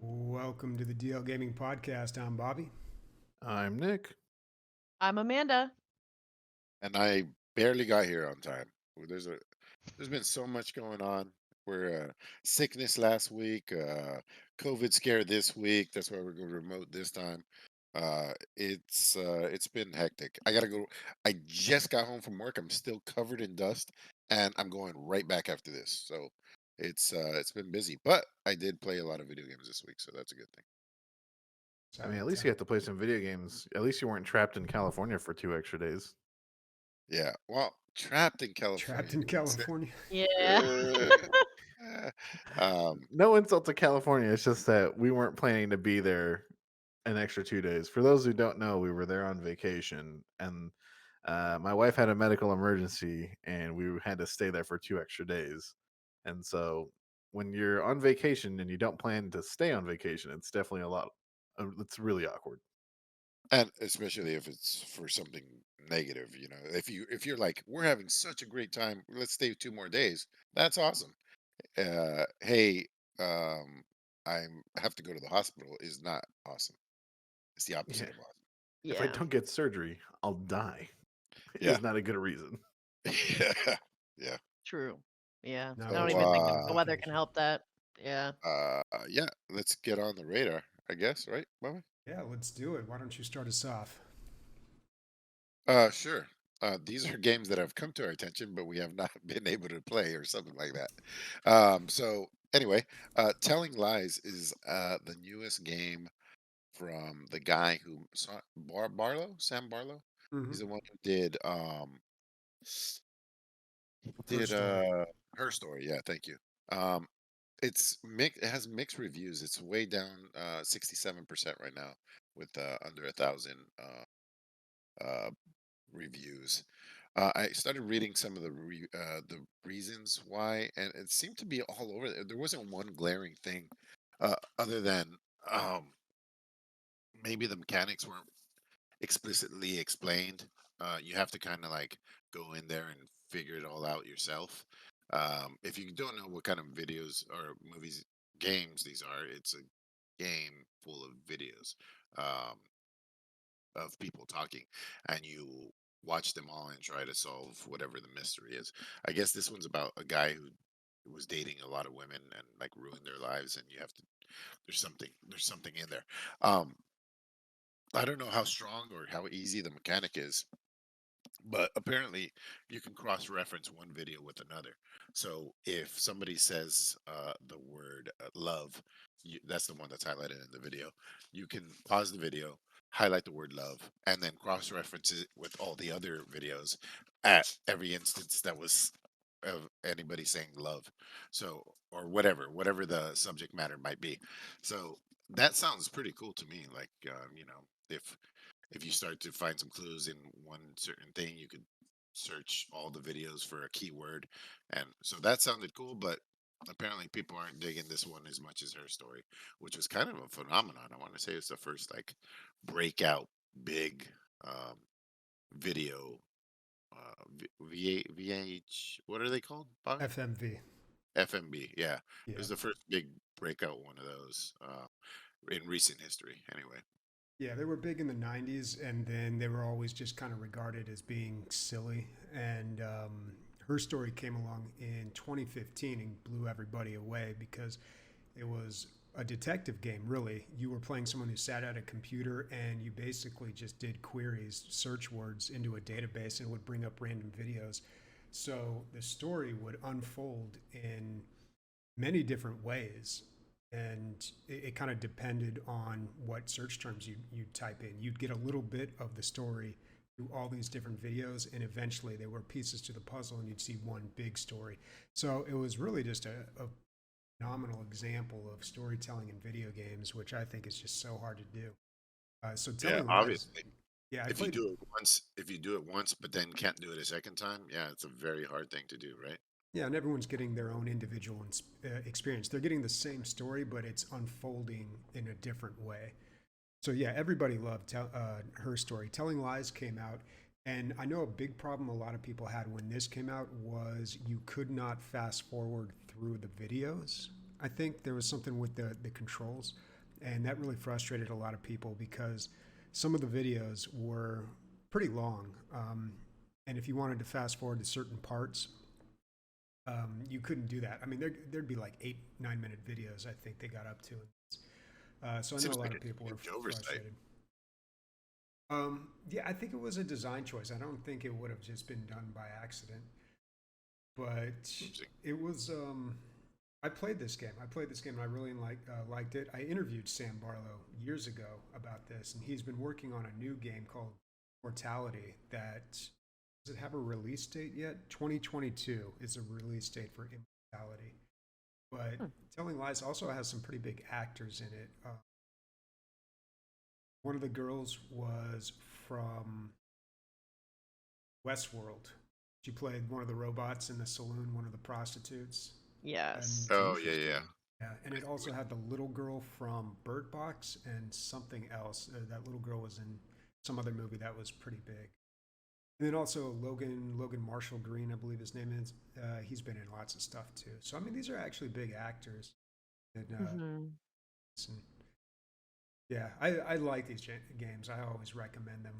Welcome to the DLG Podcast. I'm Bobby. I'm Nick. I'm Amanda. And I barely got here on time. There's been so much going on. We're sickness last week, COVID scare this week. That's why we're going remote this time. It's been hectic. I gotta go. I just got home from work. I'm still covered in dust, and I'm going right back after this. So it's been busy. But I did play a lot of video games this week, so that's a good thing. I mean, at least you have to play some video games. At least you weren't trapped in California for 2 extra days. Yeah. Well, trapped in California. Trapped in California. Yeah. No insult to California. It's just that we weren't planning to be there an extra 2 days. For those who don't know, we were there on vacation, and my wife had a medical emergency, and we had to stay there for 2 extra days. And so, when you're on vacation and you don't plan to stay on vacation, it's definitely a lot. It's really awkward. And especially if it's for something negative, if you're like, we're having such a great time, let's stay 2 more days. That's awesome. Hey, I have to go to the hospital is not awesome. It's the opposite Yeah. of awesome. If I don't get surgery, I'll die. Yeah. It's not a good reason. Yeah. True. Yeah. No, I don't even think the weather can help that. Yeah. Yeah. Let's get on the radar, I guess, right, Bobby? Yeah, let's do it. Why don't you start us off? Sure. These are games that have come to our attention, but we have not been able to play or something like that. So anyway, Telling Lies is the newest game from the guy who Sam Barlow. Mhm. He's the one who did Her Story. Yeah, thank you. It has mixed reviews. It's way down 67% right now with under 1,000 reviews. I started reading some of the reasons why, and it seemed to be all over. There wasn't one glaring thing, other than maybe the mechanics weren't explicitly explained. You have to kind of like go in there and figure it all out yourself. If you don't know what kind of videos or movies, games these are, it's a game full of videos of people talking, and you watch them all and try to solve whatever the mystery is. I guess this one's about a guy who was dating a lot of women and like ruined their lives, and you have to. There's something in there. I don't know how strong or how easy the mechanic is, but apparently you can cross-reference one video with another. So if somebody says the word love, that's the one that's highlighted in the video. You can pause the video, highlight the word love, and then cross-reference it with all the other videos at every instance that was of anybody saying love. So, or whatever the subject matter might be. So that sounds pretty cool to me. Like, if you start to find some clues in one certain thing, you could search all the videos for a keyword, and so that sounded cool. But apparently, people aren't digging this one as much as Her Story, which was kind of a phenomenon. I want to say it's the first like breakout big video VH. What are they called? Bob? FMV. FMB. Yeah, Yeah. it was the first big breakout one of those in recent history. Anyway. Yeah, they were big in the 90s, and then they were always just kind of regarded as being silly. And Her Story came along in 2015 and blew everybody away because it was a detective game, really. You were playing someone who sat at a computer and you basically just did queries, search words into a database, and it would bring up random videos. So the story would unfold in many different ways, and it kind of depended on what search terms you type in. You'd get a little bit of the story through all these different videos, and eventually they were pieces to the puzzle, and you'd see one big story. So it was really just a phenomenal example of storytelling in video games, which I think is just so hard to do. So Telling Lies, obviously. yeah, If you do it once, but then can't do it a second time, yeah, it's a very hard thing to do, right? Yeah, and everyone's getting their own individual experience. They're getting the same story, but it's unfolding in a different way. So yeah, everybody loved Her Story. Telling Lies came out, And I know a big problem a lot of people had when this came out was you could not fast forward through the videos. I think there was something with the controls, and that really frustrated a lot of people because some of the videos were pretty long. And if you wanted to fast forward to certain parts, you couldn't do that. I mean, there'd be like 8, 9 minute videos, I think they got up to. So I know Seems a lot like of people a were huge oversight. frustrated. Yeah, I think it was a design choice. I don't think it would have just been done by accident, but Oopsie. it was. I played this game. And I really liked it. I interviewed Sam Barlow years ago about this, and he's been working on a new game called Mortality. That does it have a release date yet? 2022 is a release date for Immortality. But Hmm. Telling Lies also has some pretty big actors in it. One of the girls was from Westworld. She played one of the robots in the saloon, one of the prostitutes. Yes. Oh yeah, Interesting. yeah. Yeah, and it also had the little girl from Bird Box and something else. That little girl was in some other movie that was pretty big. And then also Logan Marshall Green, I believe his name is. He's been in lots of stuff too. So I mean, these are actually big actors. And, Hmm. and yeah, I like these games. I always recommend them.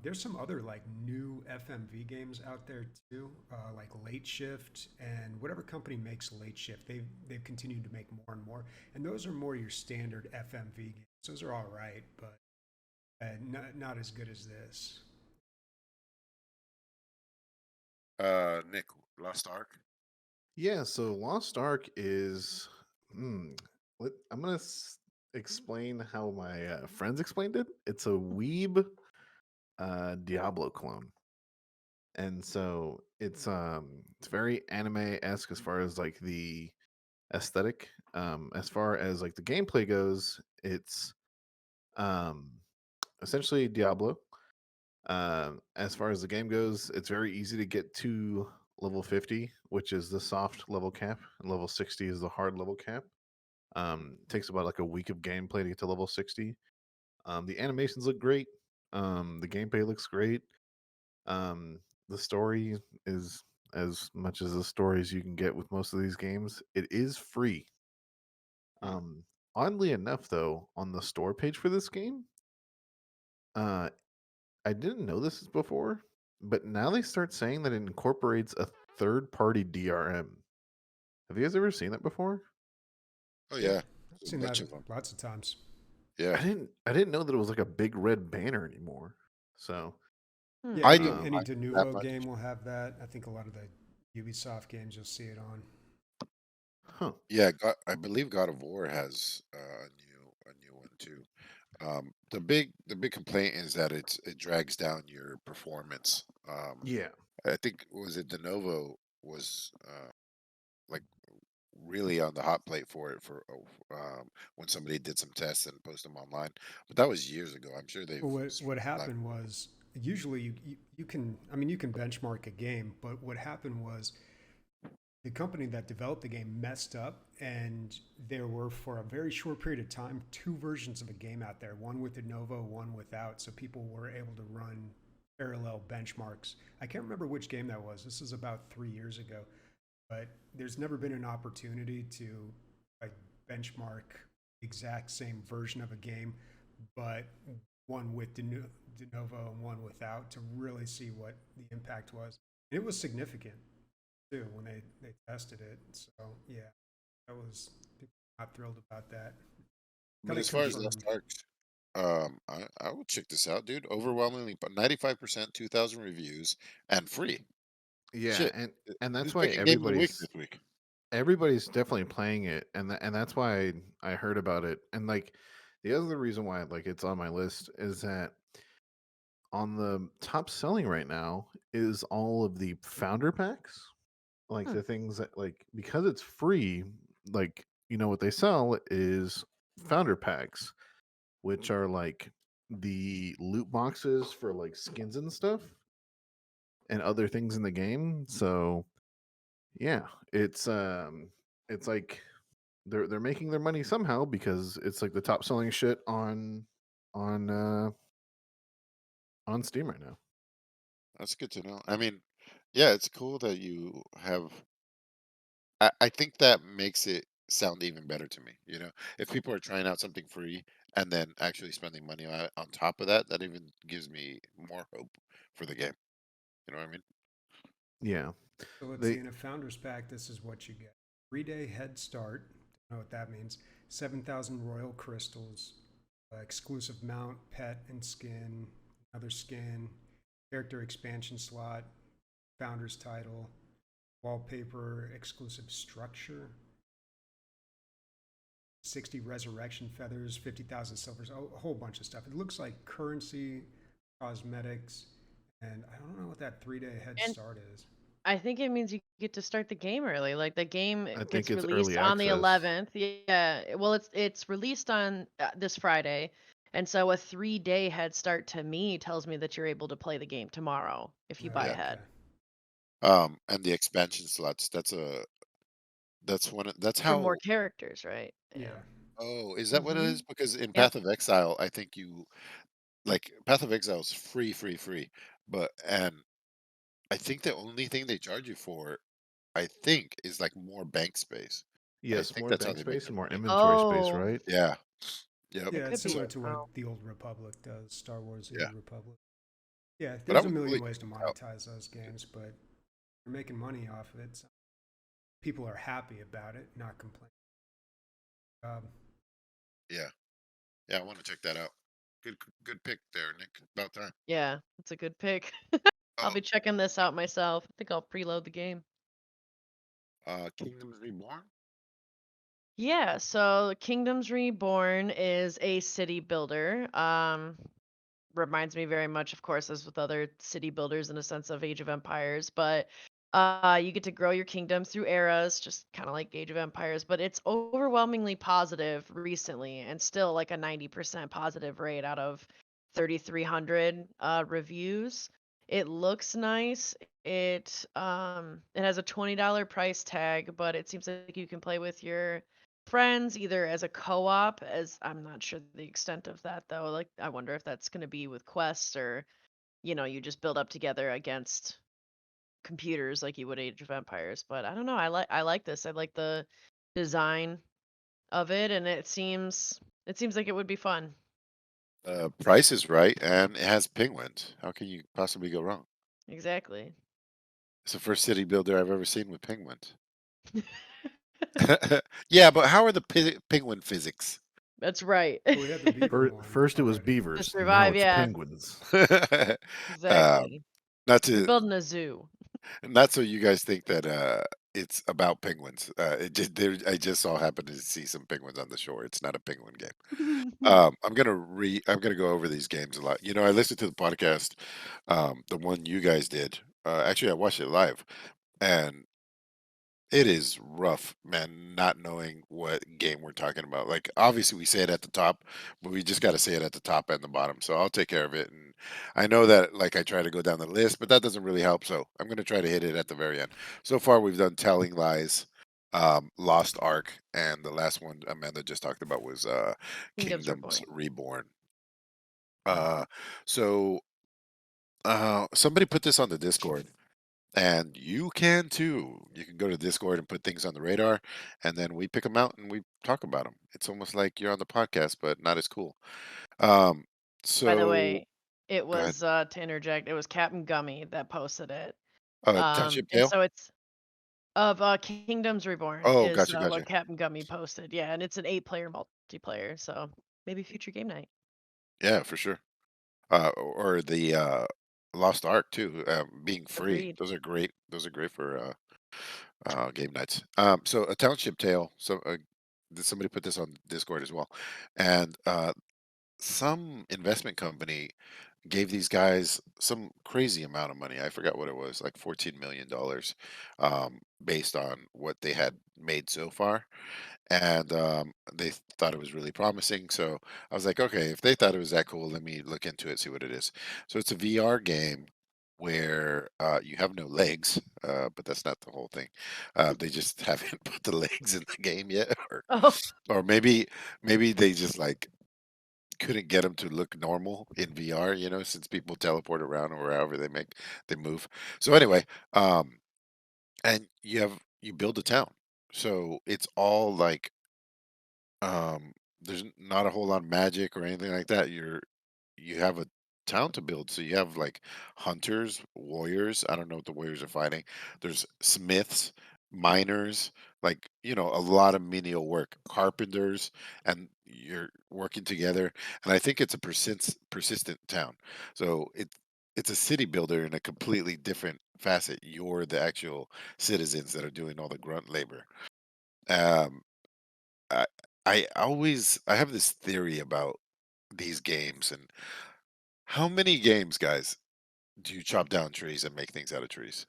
There's some other like new FMV games out there too, like Late Shift and whatever company makes Late Shift. They've continued to make more and more, and those are more your standard FMV games. Those are all right, but not as good as this. Nick, Lost Ark. Yeah, so Lost Ark is. Hmm, I'm gonna explain how my friends explained it. It's a weeb Diablo clone, and so it's very anime esque as far as like the aesthetic. As far as like the gameplay goes, it's um essentially Diablo. As far as the game goes, it's very easy to get to level 50, which is the soft level cap, and level 60 is the hard level cap. It takes about like a week of gameplay to get to level 60. The animations look great. The gameplay looks great. Um, the story is as much as the stories you can get with most of these games. It is free. Um, Oddly enough, though, on the store page for this game, uh, I didn't know this before, but now they start saying that it incorporates a third-party DRM. Have you guys ever seen that before? Oh Yeah, yeah, I've a seen that bunch of them. lots of times. Yeah, I didn't know that it was like a big red banner anymore. So, Hmm. Yeah, I any didn't um, any mind that Denuvo much. game will have that. I think a lot of the Ubisoft games you'll see it on. huh. Yeah, I believe God of War has a new one too. The big complaint is that it drags down your performance. Yeah. I think was it Lenovo was like really on the hot plate for it for when somebody did some tests and posted them online. But that was years ago. I'm sure they've Well, what like happened was usually you can, I mean, you can benchmark a game, but what happened was the company that developed the game messed up, and there were for a very short period of time two versions of a game out there, one with Lenovo, one without, so people were able to run parallel benchmarks. I can't remember which game that was. This is about 3 years ago, but there's never been an opportunity to like benchmark exact same version of a game, but one with de novo and one without to really see what the impact was. And it was significant too when they tested it. So yeah, that was people were not thrilled about that. but Kind of as far as Lost confirmed. Ark, I would check this out, dude. Overwhelmingly, but 95%, 2,000 reviews, and free. Yeah, Shit, and that's who's why picking game of the week this week? everybody's definitely playing it, and that's why I heard about it. And like the other reason why like it's on my list is that on the top selling right now is all of the founder packs, like Hmm. the things that like because it's free, like what they sell is founder packs, which are like the loot boxes for like skins and stuff and other things in the game. So yeah, it's like they're making their money somehow because it's like the top selling shit on on Steam right now. That's good to know. I mean, yeah, it's cool that you have. I think that makes it sound even better to me. If people are trying out something free and then actually spending money on top of that, that even gives me more hope for the game. You know what I mean? Yeah. So let's see, They in a founder's pack, this is what you get: 3-day head start. Don't know what that means. 7,000 royal crystals, exclusive mount, pet, and skin, another skin, character expansion slot, founder's title, wallpaper, exclusive structure, 60 resurrection feathers, 50,000 silvers, a whole bunch of stuff. It looks like currency, cosmetics, and I don't know what that 3-day head And start is. I think it means you get to start the game early. Like the game I think gets it's released early on the access. 11th. Yeah. Well, it's released on this Friday. And so a 3-day head start to me tells me that you're able to play the game tomorrow if you buy Yeah. ahead. Okay. And the expansion slots. That's For more how. characters, right? Yeah. Yeah. Oh, is that what it Mm-hmm. is? Because in Yep. Path of Exile, I think Path of Exile is free, free, free. And I think the only thing they charge you for, I think, is like more bank space. I Yes, think more that's how bank they make space their and more money. inventory space, Oh, right? Yeah. Yep. it Yeah, could it's be. similar to what Oh, the old Republic does, Star Wars: The yeah. Old Republic. Yeah, But I there's a would million really ways to check it out. monetize those games, but you're making money off of it. So people are happy about it, not complaining. Yeah. Yeah, I want to check that out. Good pick there, Nick. About time. Yeah, that's a good pick. I'll Um, be checking this out myself. I think I'll preload the game. Kingdoms Reborn. Yeah, so Kingdoms Reborn is a city builder. Reminds me very much, of course, as with other city builders in a sense of Age of Empires, but you get to grow your kingdom through eras, just kind of like Age of Empires, but it's overwhelmingly positive recently and still like a 90% positive rate out of 3,300 reviews. It looks nice. It has a $20 price tag, but it seems like you can play with your friends either as a co-op, as I'm not sure the extent of that though. Like I wonder if that's going to be with quests or you just build up together against computers like you would Age of Empires. But I don't know. I like this. I like the design of it, and it seems like it would be fun. Price is right, and it has penguins. How can you possibly go wrong? Exactly. It's the first city builder I've ever seen with penguins. Yeah, but how are the penguin physics? That's right. Well, we had the beaver one First it was already. To beavers, now survive, it's yeah, penguins. um, exactly. not You're to building a zoo. not so you guys think that it's about penguins. I just saw happened to see some penguins on the shore. It's not a penguin game. I'm gonna go over these games a lot. I listened to the podcast, the one you guys did. Actually, I watched it live, and it is rough, man, not knowing what game we're talking about. Like, obviously, we say it at the top, but we just got to say it at the top and the bottom. So I'll take care of it. And I know that, like, I try to go down the list, but that doesn't really help. So I'm going to try to hit it at the very end. So far, we've done Telling Lies, Lost Ark, and the last one Amanda just talked about was Kingdoms Kingdoms Reborn. Reborn. Uh, so somebody put this on the Discord. And you can too. You can go to Discord and put things on the radar, and then we pick them out and we talk about them. It's almost like you're on the podcast, but not as cool. Um, By the so way, it go ahead. was to interject, it was Captain Gummy that posted it. Township And Tale. so it's of Kingdoms Reborn Oh, is gotcha, what gotcha. Captain Gummy posted. Yeah, and it's an 8-player multiplayer, so maybe future game night. Yeah, for sure. Or the Lost Ark too, being free. Agreed. Those are great. Those are great for game nights. So a Township Tale. So somebody put this on Discord as well, and some investment company gave these guys some crazy amount of money. I forgot what it was, like $14 million, based on what they had made so far. And they thought it was really promising. So I was like, okay, if they thought it was that cool, let me look into it, see what it is. So it's a VR game where you have no legs, but that's not the whole thing. They just haven't put the legs in the game yet, or Oh, or maybe they just like couldn't get them to look normal in VR, since people teleport around or wherever they move. So anyway, um, and you build a town. So it's all like there's not a whole lot of magic or anything like that. You have a town to build. So you have like hunters, warriors. I don't know what the warriors are fighting. There's smiths, miners, like, a lot of menial work, carpenters, and you're working together. And I think it's a persistent town. So it's a city builder in a completely different facet. You're the actual citizens that are doing all the grunt labor. Um, I I have this theory about these games. And how many games, guys, do you chop down trees and make things out of trees?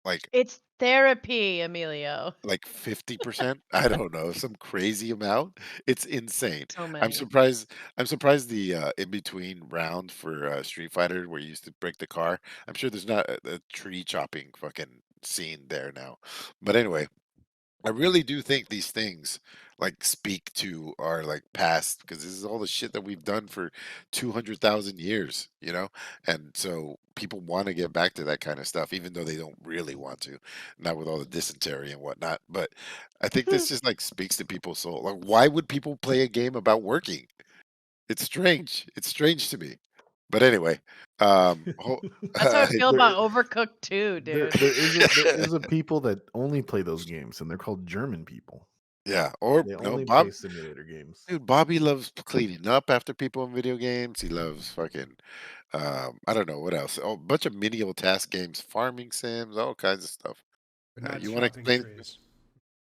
Like It's therapy, Emilio. like 50%? I don't know, some crazy amount. It's insane. So I'm many. surprised I'm surprised the in between round for Street Fighter where you used to break the car. I'm sure there's not a tree chopping fucking scene there now. But anyway, I really do think these things like speak to our like past because this is all the shit that we've done for 200,000 years. And so people want to get back to that kind of stuff, even though they don't really want to, not with all the dysentery and whatnot. But I think this just like speaks to people's soul. Like, why would people play a game about working? It's strange. It's strange to me. But anyway, That's how I feel there, about Overcooked too, there, dude. there is a people that only play those games, and they're called German people. yeah, or They no, only play simulator games. Dude, Bobby loves cleaning up after people in video games. He loves fucking, I don't know what else. Oh, a bunch of menial task games, farming sims, all kinds of stuff. But not You want to chopping explain? trees.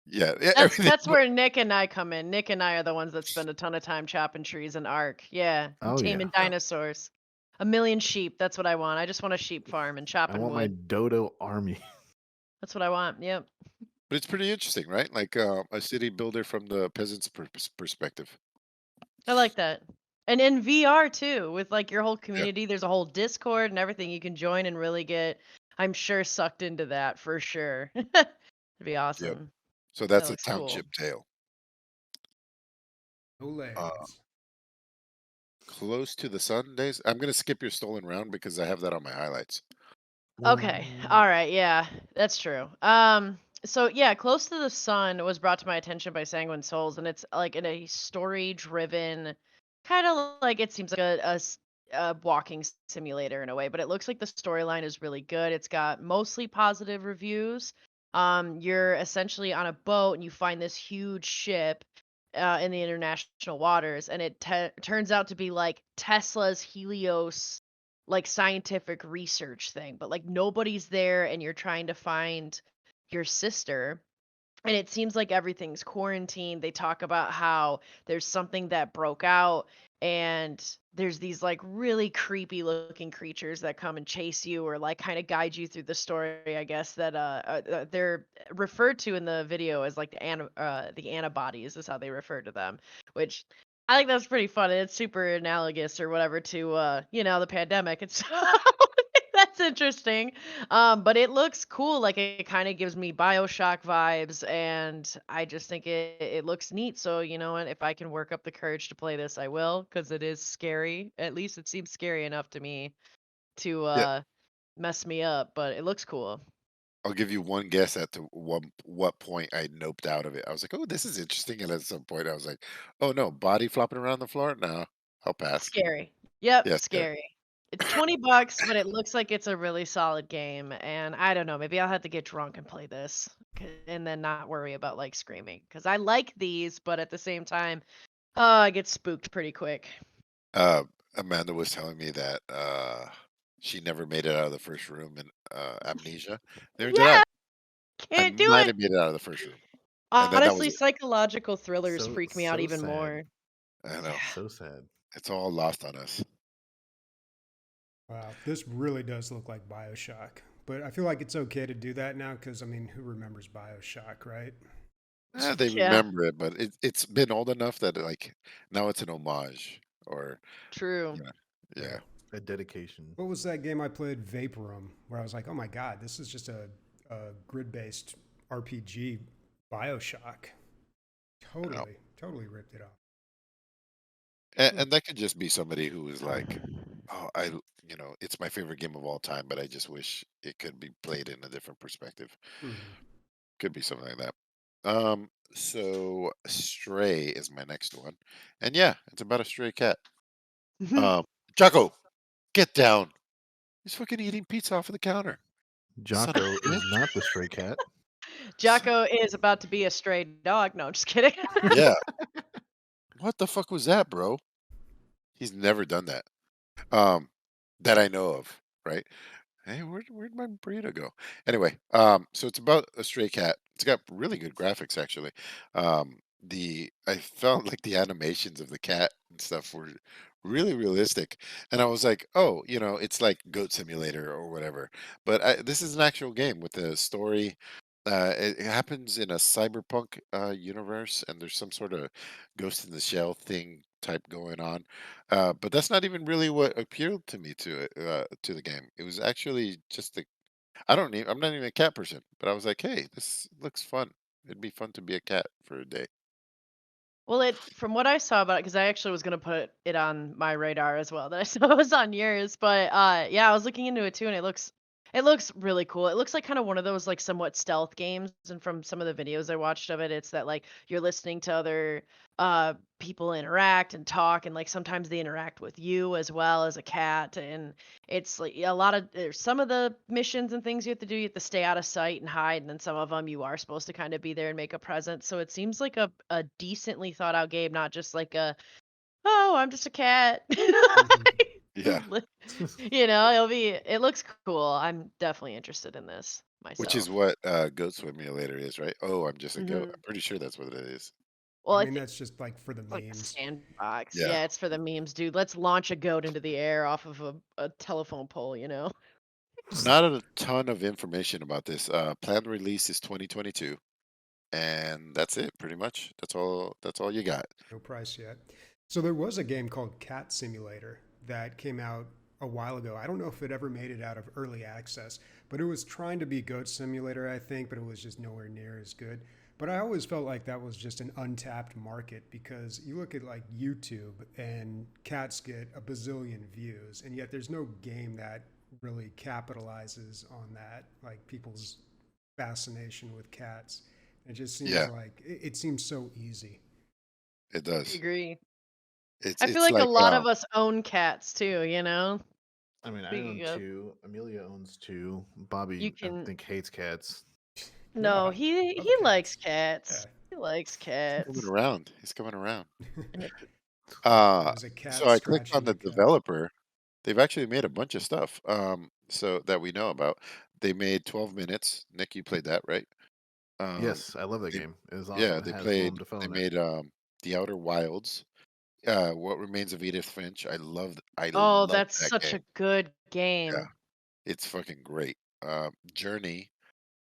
Yeah, That's everything. that's where Nick and I come in. Nick and I are the ones that spend a ton of time chopping trees in Ark. Yeah, and Oh yeah, taming dinosaurs. A million sheep. That's what I want. I just want a sheep farm and I chopping want my wood. dodo army. That's what I want. Yep. But it's pretty interesting, right? Like a city builder from the peasant's perspective. I like that. And in VR too, with like your whole Yeah, community, there's a whole Discord and everything you can join and really get, I'm sure, sucked into that for sure. It'd be yep. awesome. So That that's a looks cool. township tale. No Uh, legs. Close to the sun days. I'm gonna skip your stolen round because I have that on my highlights. Okay. Ooh. All right. Yeah, that's true. So yeah, Close to the Sun was brought to my attention by Sanguine Souls, and it's like in a story-driven, kind of like it seems like a walking simulator in a way, but it looks like the storyline is really good. It's got mostly positive reviews. You're essentially on a boat and you find this huge ship in the international waters, and it turns out to be like Tesla's Helios like scientific research thing, but like nobody's there and you're trying to find your sister and it seems like everything's quarantined. They talk about how there's something that broke out and there's these like really creepy looking creatures that come and chase you or like kind of guide you through the story, I guess that they're referred to in the video as like the antibodies is how they refer to them, which I think that's pretty fun and it's super analogous or whatever to the pandemic. It's that's interesting. But it looks cool. Like it kind of gives me BioShock vibes, and I just think it looks neat. So you know what? If I can work up the courage to play this, I will, because it is scary. At least it seems scary enough to me to Yeah, mess me up. But it looks cool. I'll give you one guess at to what point I noped out of it. I was like, "Oh, this is interesting," and at some point, I was like, "Oh no, body flopping around the floor? No, I'll pass." Scary. Yep, Yeah, scary. scary. It's $20, but it looks like it's a really solid game. And I don't know, maybe I'll have to get drunk and play this, and then not worry about like screaming because I like these, but at the same time, I get spooked pretty quick. Uh, Amanda was telling me that she never made it out of the first room in Amnesia. Neither did I. Yeah, I can't do might it. have made it out of the first room, and then that was Honestly, it. psychological thrillers So freak me out so even sad. more. I know Yeah. So sad. it's all lost on us. Wow, this really does look like BioShock. But I feel like it's okay to do that now because, I mean, who remembers BioShock, right? They Yeah, remember it, but it's been old enough that like now it's an homage, or true. you know, Yeah. yeah. A dedication. What was that game I played, Vaporum, where I was like, oh my God, this is just a grid based RPG BioShock. Totally ripped it off. Hmm. And that could just be somebody who is like, oh, it's my favorite game of all time, but I just wish it could be played in a different perspective. Mhm. Could be something like that. So Stray is my next one, and yeah, it's about a stray cat. Um, Jocko, get down! He's fucking eating pizza off of the counter. Son of Jocko a is bitch. not the stray cat. Jocko is about to be a stray dog. No, just kidding. Yeah, what the fuck was that, bro? He's never done that. Um, that I know of, right? Hey, where'd my burrito go? Anyway, so it's about a stray cat. It's got really good graphics, actually. I felt like the animations of the cat and stuff were really realistic, and I was like, oh, it's like Goat Simulator or whatever. But this is an actual game with a story. It happens in a cyberpunk universe, and there's some sort of Ghost in the Shell thing type going on. But that's not even really what appealed to me to the game. It was actually just I'm not even a cat person, but I was like, hey, this looks fun. It'd be fun to be a cat for a day. Well, from what I saw about it, because I actually was gonna put it on my radar as well, that I saw was on yours. But yeah, I was looking into it too, and it looks really cool. It looks like kind of one of those like somewhat stealth games. And from some of the videos I watched of it, it's that like you're listening to other people interact and talk, and like sometimes they interact with you as well as a cat. And it's like a lot of there's some of the missions and things you have to do. You have to stay out of sight and hide, and then some of them you are supposed to kind of be there and make a presence. So it seems like a decently thought out game, not just like oh, I'm just a cat. Mhm. Yeah, It looks cool. I'm definitely interested in this which is myself. what Goat Simulator is, right? Oh, I'm just a goat. Hmm. I'm pretty sure that's what it is. Well, I I mean, think that's just like for the it's like a memes. sandbox. Yeah, Yeah, it's for the memes, dude. Let's launch a goat into the air off of a telephone pole. not a ton of information about this. Planned release is 2022, and that's it, pretty much. That's all you got. No price yet. So there was a game called Cat Simulator that came out a while ago. I don't know if it ever made it out of early access, but it was trying to be Goat Simulator, I think, but it was just nowhere near as good. But I always felt like that was just an untapped market because you look at like YouTube and cats get a bazillion views, and yet there's no game that really capitalizes on that, like people's fascination with cats. It just seems Yeah, like it seems so easy. it I does. agree. It's I feel it's like a like lot of us own cats too. I mean, I own Speaking of, two. Amelia owns two. Bobby, you I can think, hates cats. No, no, I he love likes cats. cats. Yeah. He likes coming cats. around. He's coming around. And it, It Uh, was a cat so I clicked on scratching the a cat. developer. They've actually made a bunch of stuff. So that we know about. They made 12 minutes. Nick, you played that, right? Um, Yes, I love that they game. It is awesome. yeah, It has Willem Dafoe they in it. made The Outer Wilds. What Remains of Edith Finch. I oh, love that's that such game. a good Yeah, game. it's fucking great. Journey.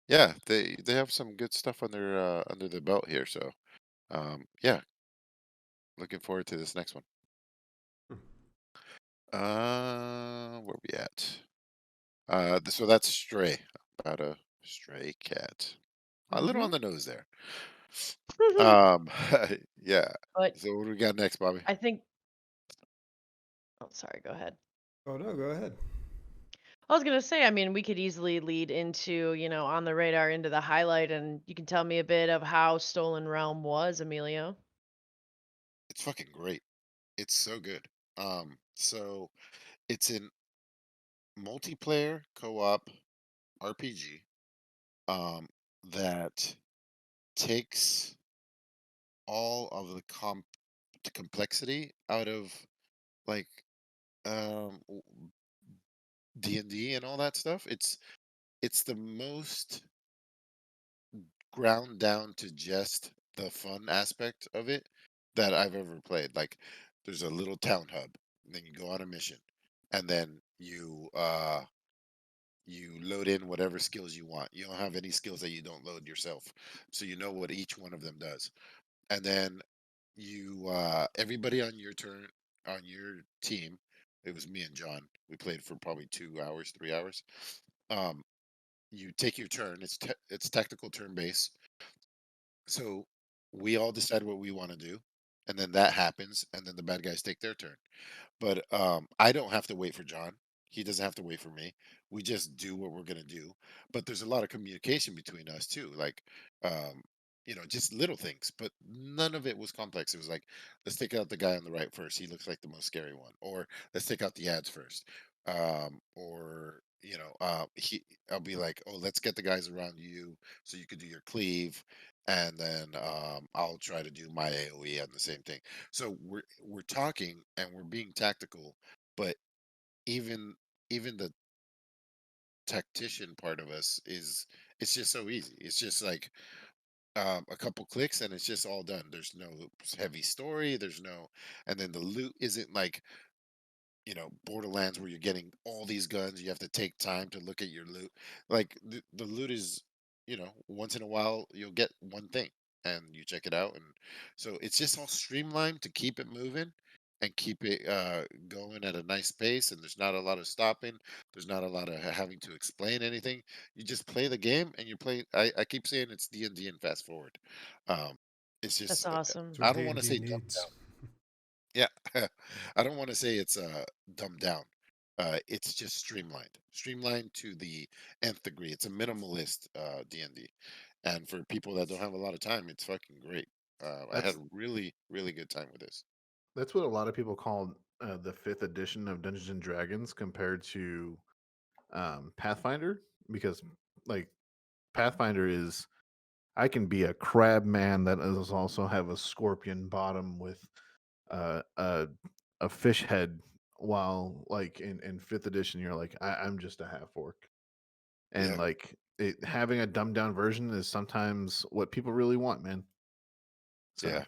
Yeah, they have some good stuff under the belt here. So yeah, looking forward to this next one. Where we at? So that's Stray, about a stray cat. A little on Hmm. the nose there. Yeah. But So what do we got next, Bobby? I think. Oh, sorry. Go ahead. Oh no, go ahead. I was gonna say, I mean, we could easily lead into on the radar into the highlight, and you can tell me a bit of how Stolen Realm was, Emilio. It's fucking great. It's so good. So it's in multiplayer co-op RPG. Um, that takes all of the complexity out of like D&D and all that stuff. It's the most ground down to just the fun aspect of it that I've ever played. Like there's a little town hub, and then you go on a mission, and then you load in whatever skills you want. You don't have any skills that you don't load yourself. So you know what each one of them does. And then you everybody on your team, it was me and John. We played for probably 2 hours, 3 hours. Um you take your turn. It's tactical turn based. So we all decide what we want to do, and then that happens, and then the bad guys take their turn. But I don't have to wait for John. He doesn't have to wait for me. We just do what we're gonna do. But there's a lot of communication between us too, like um, just little things. But none of it was complex. It was like, let's take out the guy on the right first. He looks like the most scary one. Or let's take out the ads first. Or I'll be like, oh, let's get the guys around you so you could do your cleave, and then I'll try to do my AOE on the same thing. So we're talking and we're being tactical, but even even the tactician part of us is it's just so easy. It's just like a couple clicks and it's just all done. There's no heavy story. There's no, and then the loot isn't like Borderlands where you're getting all these guns. You have to take time to look at your loot. Like the loot is, once in a while you'll get one thing and you check it out, and so it's just all streamlined to keep it moving and keep it going at a nice pace. And there's not a lot of stopping. There's not a lot of having to explain anything. You just play the game and you play. I keep saying it's D&D and fast forward. Um, it's That's just awesome. That's I what don't want to D&D say dumbed needs. down. Yeah, I don't want to say it's dumbed down. It's just streamlined, streamlined to the nth degree. It's a minimalist D&D, and for people that don't have a lot of time, it's fucking great. I had That's a really, really good time with this. that's what a lot of people call the fifth edition of Dungeons and Dragons compared to Pathfinder, because like Pathfinder is I can be a crab man that is also have a scorpion bottom with a fish head, while like in fifth edition you're like I'm just a half orc, and Yeah, like having a dumbed down version is sometimes what people really want, man. yeah.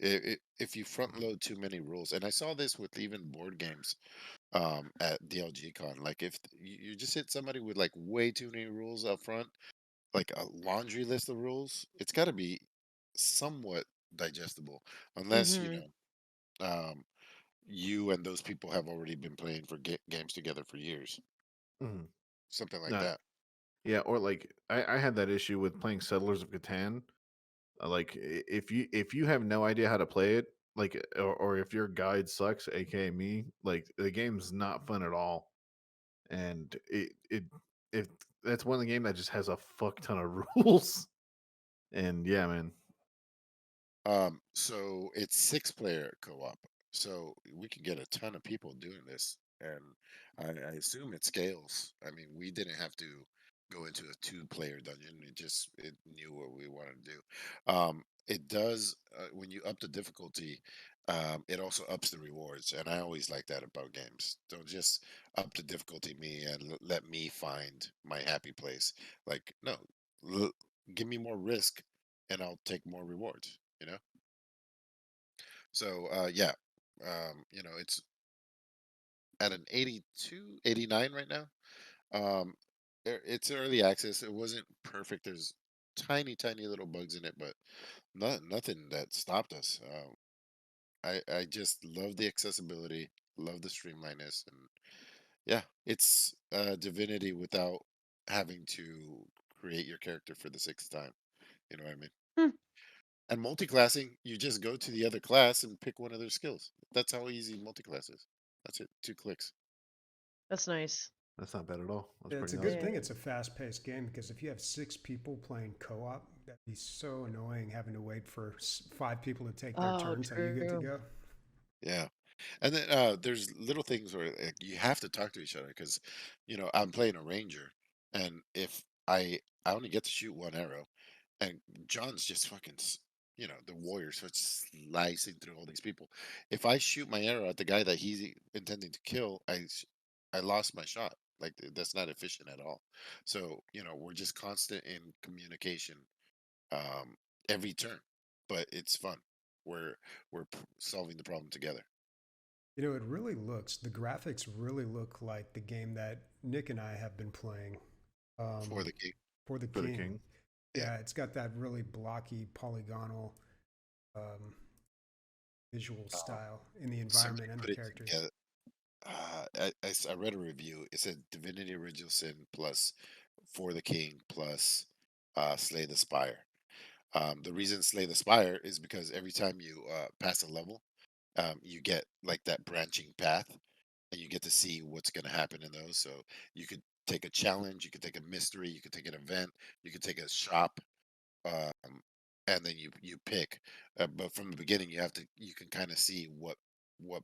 So If you front load too many rules, and I saw this with even board games at DLG Con, like if you just hit somebody with like way too many rules up front, like a laundry list of rules, it's got to be somewhat digestible, unless Mhm. um, you and those people have already been playing for games together for years, mhm. something like No, that. yeah, or like I had that issue with playing Settlers of Catan. Like if you have no idea how to play it, like or if your guide sucks, aka me, like the game's not fun at all. And if that's one of the game that just has a fuck ton of rules. And yeah, man. So it's 6-player co-op, so we can get a ton of people doing this, and I assume it scales. I mean, we didn't have to go into a 2-player dungeon. It knew what we wanted to do. It does when you up the difficulty. It also ups the rewards, and I always like that about games. Don't just up the difficulty me and let me find my happy place. Like, no, l- give me more risk, and I'll take more rewards. You know. So yeah, it's at an 82, 89 right now. Um, it's early access. It wasn't perfect. There's tiny, tiny little bugs in it, but nothing that stopped us. I just love the accessibility, love the streamliness, and yeah, it's Divinity without having to create your character for the sixth time. You know what I mean? Hmm. And multi-classing, you just go to the other class and pick one of their skills. That's how easy multi-class is. That's it. 2 clicks. That's nice. That's not bad at all. That's Yeah, it's pretty a good awesome. thing Yeah. it's a fast paced game because if you have 6 people playing co op, that'd be so annoying having to wait for 5 people to take their Oh, turns. How you good to true. go? Yeah. And then there's little things where like, you have to talk to each other because, I'm playing a ranger, and if I only get to shoot one arrow, and John's just fucking, the warrior, so it's slicing through all these people. If I shoot my arrow at the guy that he's intending to kill, I lost my shot. Like that's not efficient at all. So we're just constant in communication um, every turn, but it's fun. We're solving the problem together. It really looks, the graphics really look like the game that Nick and I have been playing For um, the king. for the For the King. king. Yeah. Yeah, it's got that really blocky, polygonal um, visual Um, style in the Somebody environment and the put it characters. together. I read a review. It said Divinity Original Sin plus For the King plus Slay the Spire. The reason Slay the Spire is because every time you pass a level, you get like that branching path, and you get to see what's going to happen in those. So you could take a challenge, you could take a mystery, you could take an event, you could take a shop, um, and then you pick. But from the beginning, you can kind of see what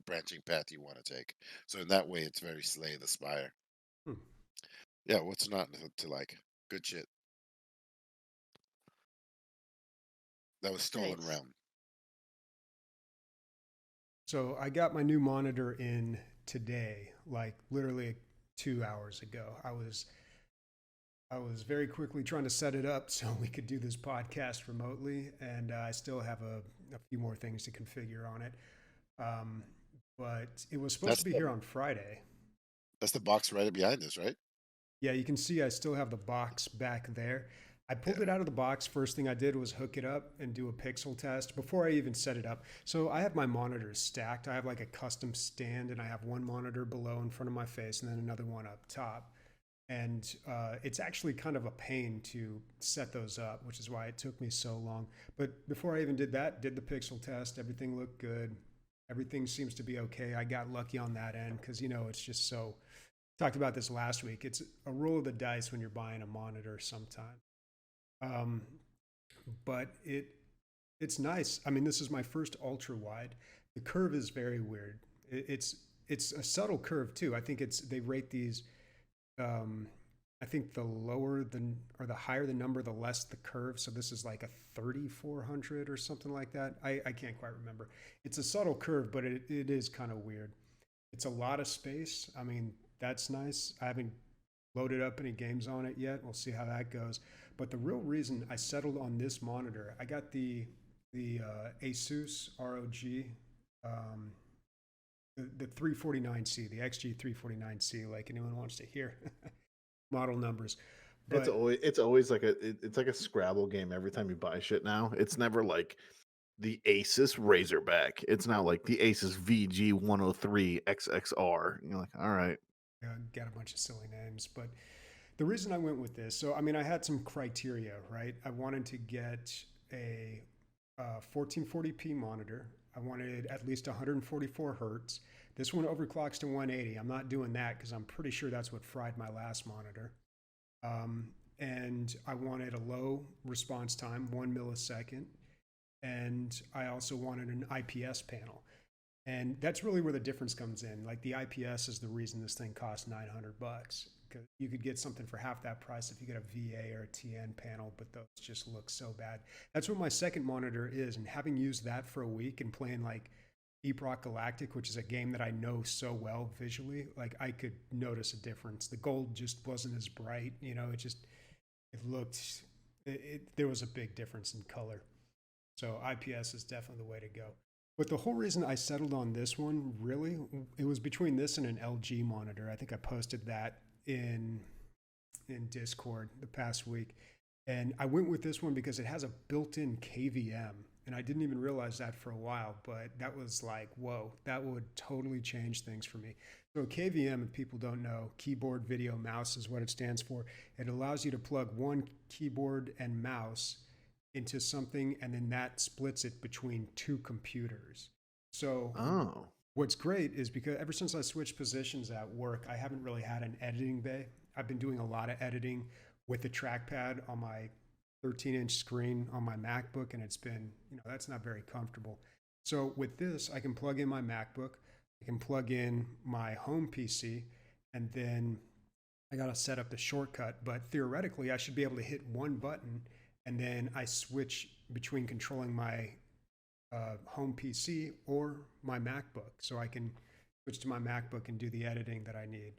branching path you want to take. So in that way, it's very Slay the Spire. Hmm. Yeah, what's not to like? Good shit. That was Stolen Nice. Realm. So I got my new monitor in today, like literally 2 hours ago. I was very quickly trying to set it up so we could do this podcast remotely, and I still have a few more things to configure on it. Um, but it was supposed to That's be the here on Friday. that's the box right behind us, right? Yeah, you can see I still have the box back there. I pulled Yeah. it out of the box. First thing I did was hook it up and do a pixel test before I even set it up. So I have my monitors stacked. I have like a custom stand, and I have one monitor below in front of my face and then another one up top. And it's actually kind of a pain to set those up, which is why it took me so long. But before I even did that, did the pixel test, everything looked good. Everything seems to be okay. I got lucky on that end because, it's just so, talked about this last week. It's a roll of the dice when you're buying a monitor sometimes. Um, but it's nice. I mean, this is my first ultra wide. The curve is very weird. It's a subtle curve too. I think they rate these. Um, I think the lower the or the higher the number, the less the curve. So this is like a 3400 or something like that. I can't quite remember. It's a subtle curve, but it is kind of weird. It's a lot of space. I mean, that's nice. I haven't loaded up any games on it yet. We'll see how that goes. But the real reason I settled on this monitor, I got the ASUS ROG, um, the 349C, the XG 349C. Like anyone wants to hear model numbers, It's but always like it's like a Scrabble game every time you buy shit now. It's never like the Asus Razorback. It's now like the Asus VG 103 XXR. You're like, all right. got a bunch of silly names. But the reason I went with this, so I mean, I had some criteria, right? I wanted to get a 1440p monitor. I wanted at least 144 hertz. This one overclocks to 180. I'm not doing that because I'm pretty sure that's what fried my last monitor. Um, and I wanted a low response time, 1 millisecond. And I also wanted an IPS panel. And that's really where the difference comes in. Like the IPS is the reason this thing costs $900. Because you could get something for half that price if you get a VA or a TN panel, but those just look so bad. That's what my second monitor is. And having used that for a week and playing like Deep Rock Galactic, which is a game that I know so well visually, like I could notice a difference. The gold just wasn't as bright, it looked, there was a big difference in color. So IPS is definitely the way to go. But the whole reason I settled on this one, really, it was between this and an LG monitor. I think I posted that in Discord the past week. And I went with this one because it has a built-in KVM. And I didn't even realize that for a while, but that was like, whoa, that would totally change things for me. So KVM, if people don't know, keyboard, video, mouse is what it stands for. It allows you to plug one keyboard and mouse into something, and then that splits it between two computers. So Oh. what's great is because ever since I switched positions at work, I haven't really had an editing bay. I've been doing a lot of editing with the trackpad on my 13-inch screen on my MacBook, and it's been, that's not very comfortable. So with this, I can plug in my MacBook, I can plug in my home PC, and then I got to set up the shortcut. But theoretically, I should be able to hit one button, and then I switch between controlling my home PC or my MacBook. So I can switch to my MacBook and do the editing that I need.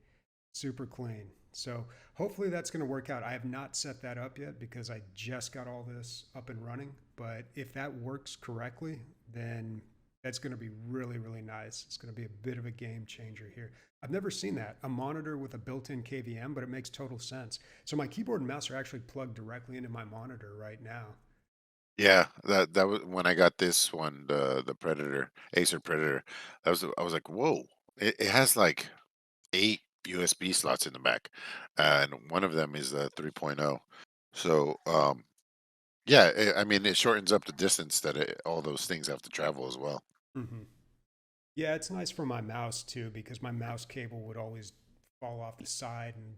Super clean. So hopefully that's going to work out. I have not set that up yet because I just got all this up and running. But if that works correctly, then that's going to be really, really nice. It's going to be a bit of a game changer here. I've never seen that, a monitor with a built-in KVM, but it makes total sense. So my keyboard and mouse are actually plugged directly into my monitor right now. Yeah, that was when I got this one, the Predator, Acer Predator. I was like, whoa! It has like 8 USB slots in the back, and one of them is the 3.0. So Yeah, I mean, it shortens up the distance that all those things have to travel as well. Hmm. Yeah, it's nice for my mouse too because my mouse cable would always fall off the side and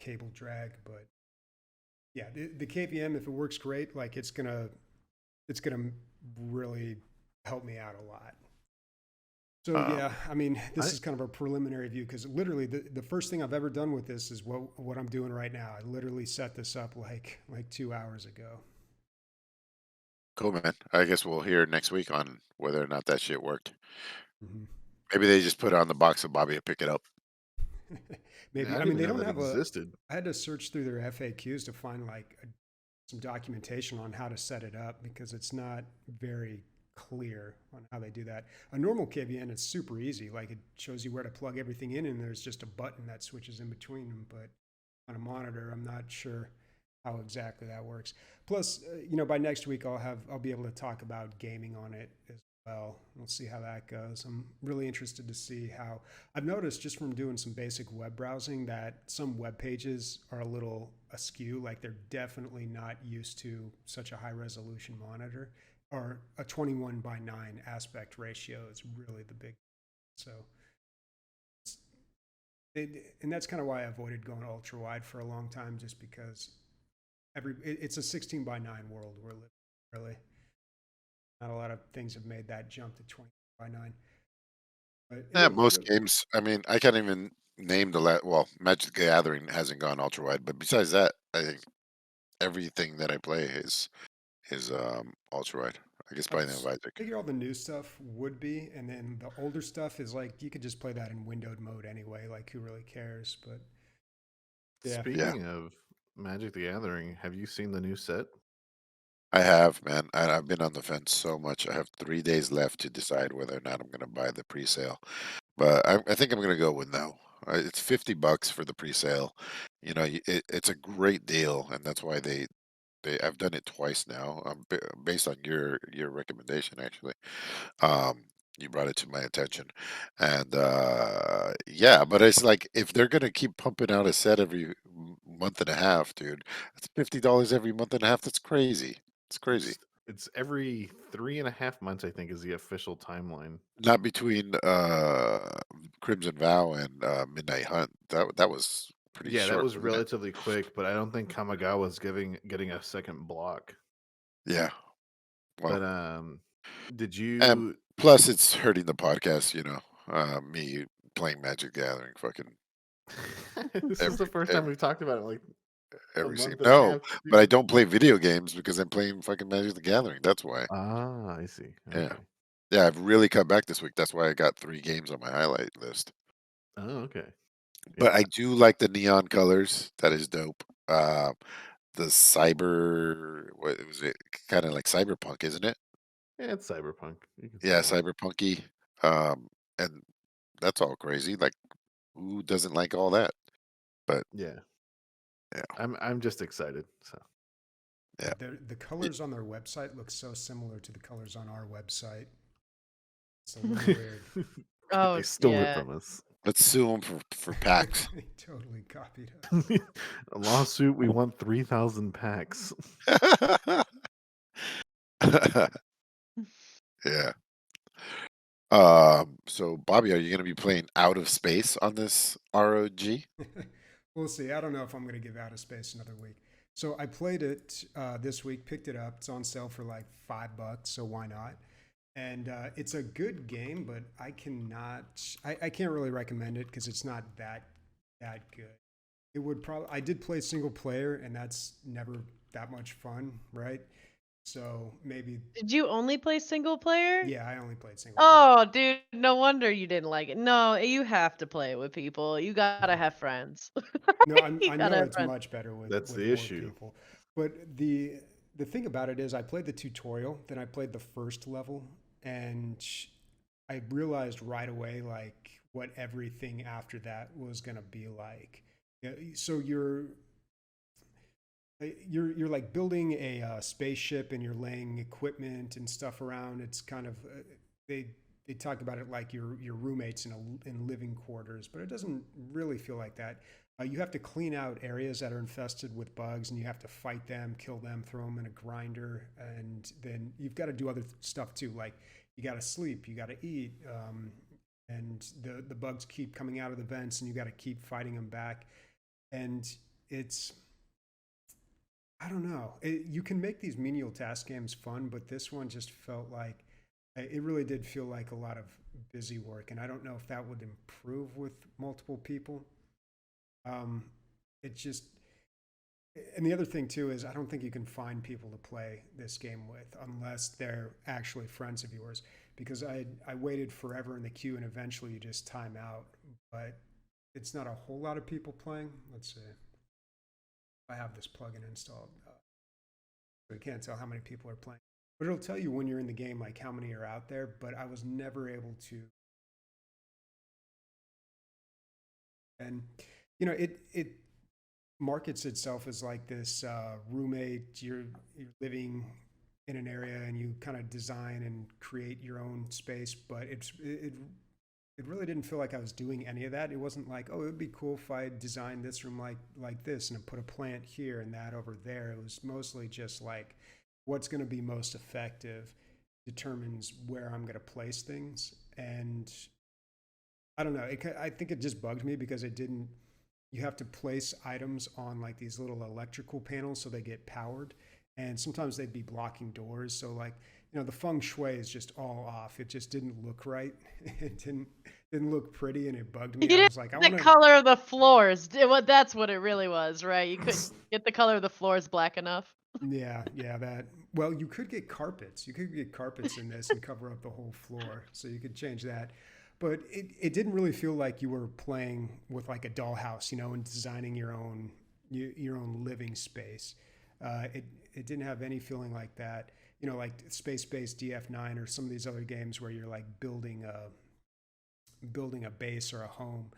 cable drag. But yeah, the KVM, if it works great, like it's gonna really help me out a lot. So Um, yeah, I mean, this I is kind of a preliminary view because literally the first thing I've ever done with this is what I'm doing right now. I literally set this up like 2 hours ago. cool, man. I guess we'll hear next week on whether or not that shit worked. Hmm. Maybe they just put it on the box so Bobby will pick it up. Maybe. I I didn't mean, even they know don't that have a. existed. I had to search through their FAQs to find some documentation on how to set it up because it's not very clear on how they do that. A normal KVN is super easy. Like it shows you where to plug everything in, and there's just a button that switches in between them. But on a monitor, I'm not sure how exactly that works. Plus, by next week I'll be able to talk about gaming on it as well. We'll see how that goes. I'm really interested to see how. I've noticed just from doing some basic web browsing that some web pages are a little askew. Like they're definitely not used to such a high resolution monitor, or a 21:9 aspect ratio is really the big. So, and that's kind of why I avoided going ultra wide for a long time, just because it's a 16:9 world we're living in, really. Not a lot of things have made that jump to 20:9. But Yeah, most games. I mean, I can't even name well, Magic the Gathering hasn't gone ultra wide, but besides that, I think everything that I play is ultra wide. I guess I by the Isaac. figure all the new stuff would be, and then the older stuff is like you could just play that in windowed mode anyway. Like who really cares? But yeah, Yeah, Speaking of Magic the Gathering, have you seen the new set? I have, man. I've been on the fence so much. I have 3 days left to decide whether or not I'm going to buy the pre-sale. But I think I'm going to go with no. It's $50 for the pre-sale. It's a great deal, and that's why I've done it twice now. Based on your recommendation, actually. Um, you brought it to my attention, and yeah. But it's like if they're going to keep pumping out a set every month and a half, dude, that's $50 every month and a half. That's crazy. It's crazy. It's every 3.5 months, I think, is the official timeline. Not between Crimson Vow and Midnight Hunt. That was pretty Yeah, that short, was wasn't it? relatively quick, but I don't think Kamigawa's getting a second block. Yeah. Well, But did and you? plus it's hurting the podcast. Me playing Magic the Gathering, fucking This is every the first time every, we've talked about it in like a every month single. and a No, half. but I don't play video games because I'm playing fucking Magic the Gathering. That's why. Ah, I see. Yeah. Okay. Yeah, I've really cut back this week. That's why I got 3 games on my highlight list. Oh, okay. But Yeah. I do like the neon colors. That is dope. The cyber, what was it? Kind of like cyberpunk, isn't it? Yeah, it's cyberpunk. You can say Yeah, that. cyberpunky. Um, and that's all crazy. Like, who doesn't like all that? But Yeah. yeah, I'm just excited. So yeah. the colors on their website look so similar to the colors on our website. It's a little weird. they Oh, stole it yeah. from us. Let's sue them for packs. They totally copied us. A lawsuit. We want 3,000 packs. Yeah. So Bobby, are you going to be playing Out of Space on this ROG? We'll see. I don't know if I'm going to give Out of Space another week. So I played it this week, picked it up. It's on sale for like $5, so why not? And it's a good game, but I can't really recommend it because it's not that good. It would probably, I did play single player, and that's never that much fun, right? So maybe, Did you only play single player? yeah, I only played single player. Oh, dude, no wonder you didn't like it. No, you have to play it with people. You gotta have friends. No, You I gotta know have it's friends. much better That's with the more issue. people. But the thing about it is, I played the tutorial, then I played the first level, and I realized right away like what everything after that was gonna be like. Yeah, so you're like building a spaceship and you're laying equipment and stuff around. It's kind of they they talk about it like your roommates in living quarters, but it doesn't really feel like that. You have to clean out areas that are infested with bugs, and you have to fight them, kill them, throw them in a grinder, and then you've got to do other stuff too. Like you got to sleep, you got to eat, and the bugs keep coming out of the vents, and you got to keep fighting them back. And it's I don't know. You can make these menial task games fun, but this one just felt like it really did feel like a lot of busy work, and I don't know if that would improve with multiple people. Um, it just, and the other thing too is I don't think you can find people to play this game with unless they're actually friends of yours. Because I waited forever in the queue and eventually you just time out. But it's not a whole lot of people playing. Let's see. I have this plugin installed. So you can't tell how many people are playing. But it'll tell you when you're in the game, like how many are out there. But I was never able to. And it markets itself as like this roommate. You're living in an area and you kind of design and create your own space, but it really didn't feel like I was doing any of that. It wasn't like, oh, it would be cool if I designed this room like this and put a plant here and that over there. It was mostly just like what's going to be most effective determines where I'm going to place things. And I don't know. I think it just bugged me because it didn't. You have to place items on like these little electrical panels so they get powered, and sometimes they'd be blocking doors. So like the feng shui is just all off. It just didn't look right. It didn't look pretty, and it bugged You me. I didn't was like, I get want the to. color of the floors. That's what it really was, right? You couldn't get the color of the floors black enough. Yeah, that. Well, you could get carpets. You could get carpets in this and cover up the whole floor, so you could change that. But it didn't really feel like you were playing with like a dollhouse, and designing your own living space. It didn't have any feeling like that. Like Space Base DF9 or some of these other games where you're like building a base or a home.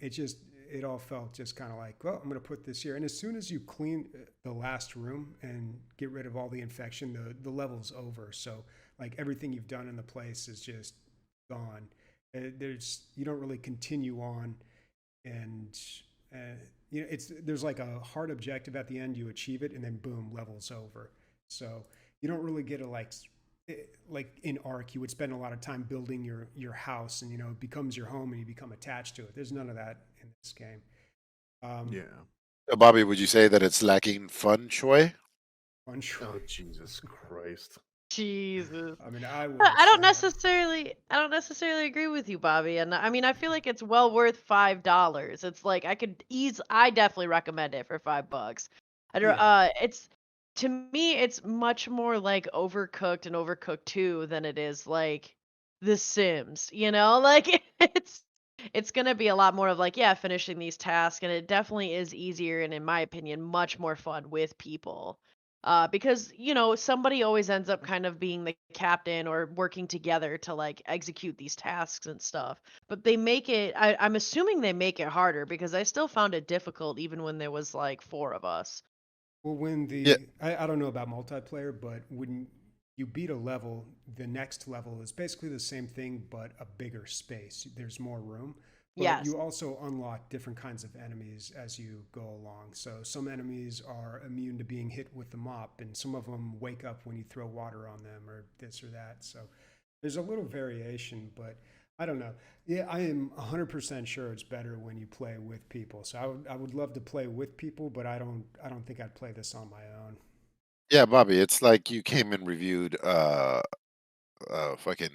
It all felt just kind of like, well, I'm going to put this here. And as soon as you clean the last room and get rid of all the infection, the level's over. So like everything you've done in the place is just gone. You don't really continue on, and there's like a hard objective at the end. You achieve it, and then boom, level's over. So you don't really get like in Ark, you would spend a lot of time building your house, and it becomes your home, and you become attached to it. There's none of that in this game. Yeah. So, Bobby, would you say that it's lacking fun choy? Fun choice. Oh, Jesus Christ. Jesus. I mean, I would. I don't necessarily agree with you, Bobby. And I mean, I feel like it's well worth $5. It's like I definitely recommend it for $5. I don't. Yeah. It's to me, it's much more like Overcooked and Overcooked 2 than it is like The Sims. Like it's gonna be a lot more of like, yeah, finishing these tasks, and it definitely is easier and, in my opinion, much more fun with people. Because somebody always ends up kind of being the captain or working together to like execute these tasks and stuff. But they make it. I'm assuming they make it harder because I still found it difficult even when there was like 4 of us. Well, when Yeah. I don't know about multiplayer, but when you beat a level, the next level is basically the same thing, but a bigger space. There's more room, but Yes. you also unlock different kinds of enemies as you go along. So some enemies are immune to being hit with the mop, and some of them wake up when you throw water on them or this or that. So there's a little variation, but I don't know. Yeah, I am 100% sure it's better when you play with people. So I would love to play with people, but I don't think I'd play this on my own. Yeah, Bobby, it's like you came and reviewed fucking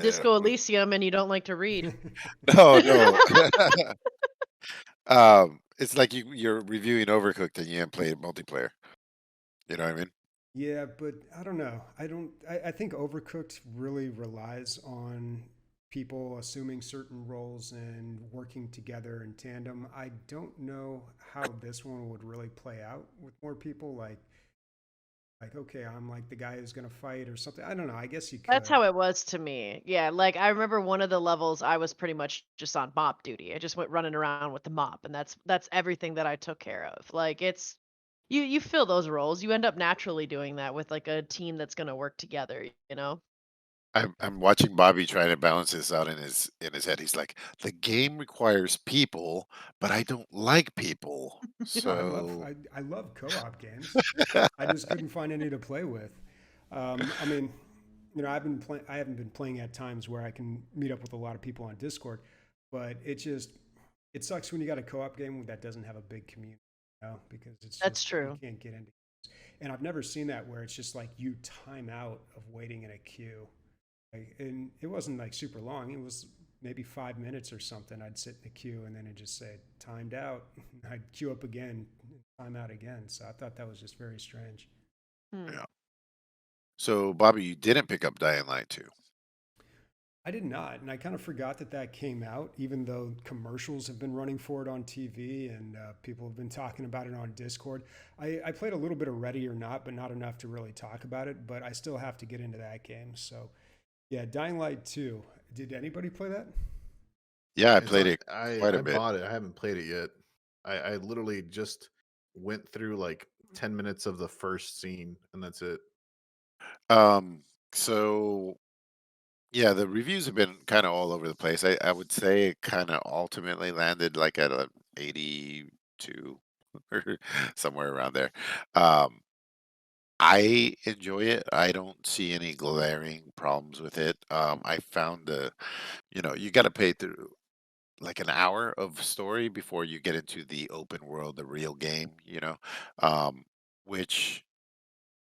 Disco what- Elysium, and you don't like to read. no. It's like you're reviewing Overcooked and you haven't played multiplayer. You know what I mean? Yeah, but I don't know. I think Overcooked really relies on people assuming certain roles and working together in tandem. I don't know how this one would really play out with more people. Like okay, I'm like the guy who's gonna fight or something. I don't know. I guess you That's could. how it was to me. Yeah, like I remember one of the levels I was pretty much just on mop duty. I just went running around with the mop, and that's everything that I took care of. Like it's you fill those roles. You end up naturally doing that with like a team that's going to work together. I'm watching Bobby try to balance this out in his head. He's like, the game requires people, but I don't like people. No, I love So I love co-op games. I just couldn't find any to play with. I mean, I haven't been playing at times where I can meet up with a lot of people on Discord, but it sucks when you got a co-op game that doesn't have a big community, because it's That's just you true. can't get into. And I've never seen that where it's just like you time out of waiting in a queue. Like, and it wasn't like super long. It was maybe 5 minutes or something. I'd sit in the queue and then it just said timed out. I'd queue up again, time out again. So I thought that was just very strange. Hmm. yeah. So Bobby, you didn't pick up Dying Light 2. I did not, and I kind of forgot that that came out, even though commercials have been running for it on TV and people have been talking about it on Discord. I played a little bit of Ready or Not, but not enough to really talk about it. But I still have to get into that game. So yeah, Dying Light 2. Did anybody play that? Yeah, I It's played on. it quite a I bit. bought it. I haven't played it yet. I literally just went through like 10 minutes of the first scene, and that's it. Um, so yeah, the reviews have been kind of all over the place. I would say it kind of ultimately landed like at a 82 or somewhere around there. Um, I enjoy it. I don't see any glaring problems with it. I found you got to pay through like an hour of story before you get into the open world, the real game, which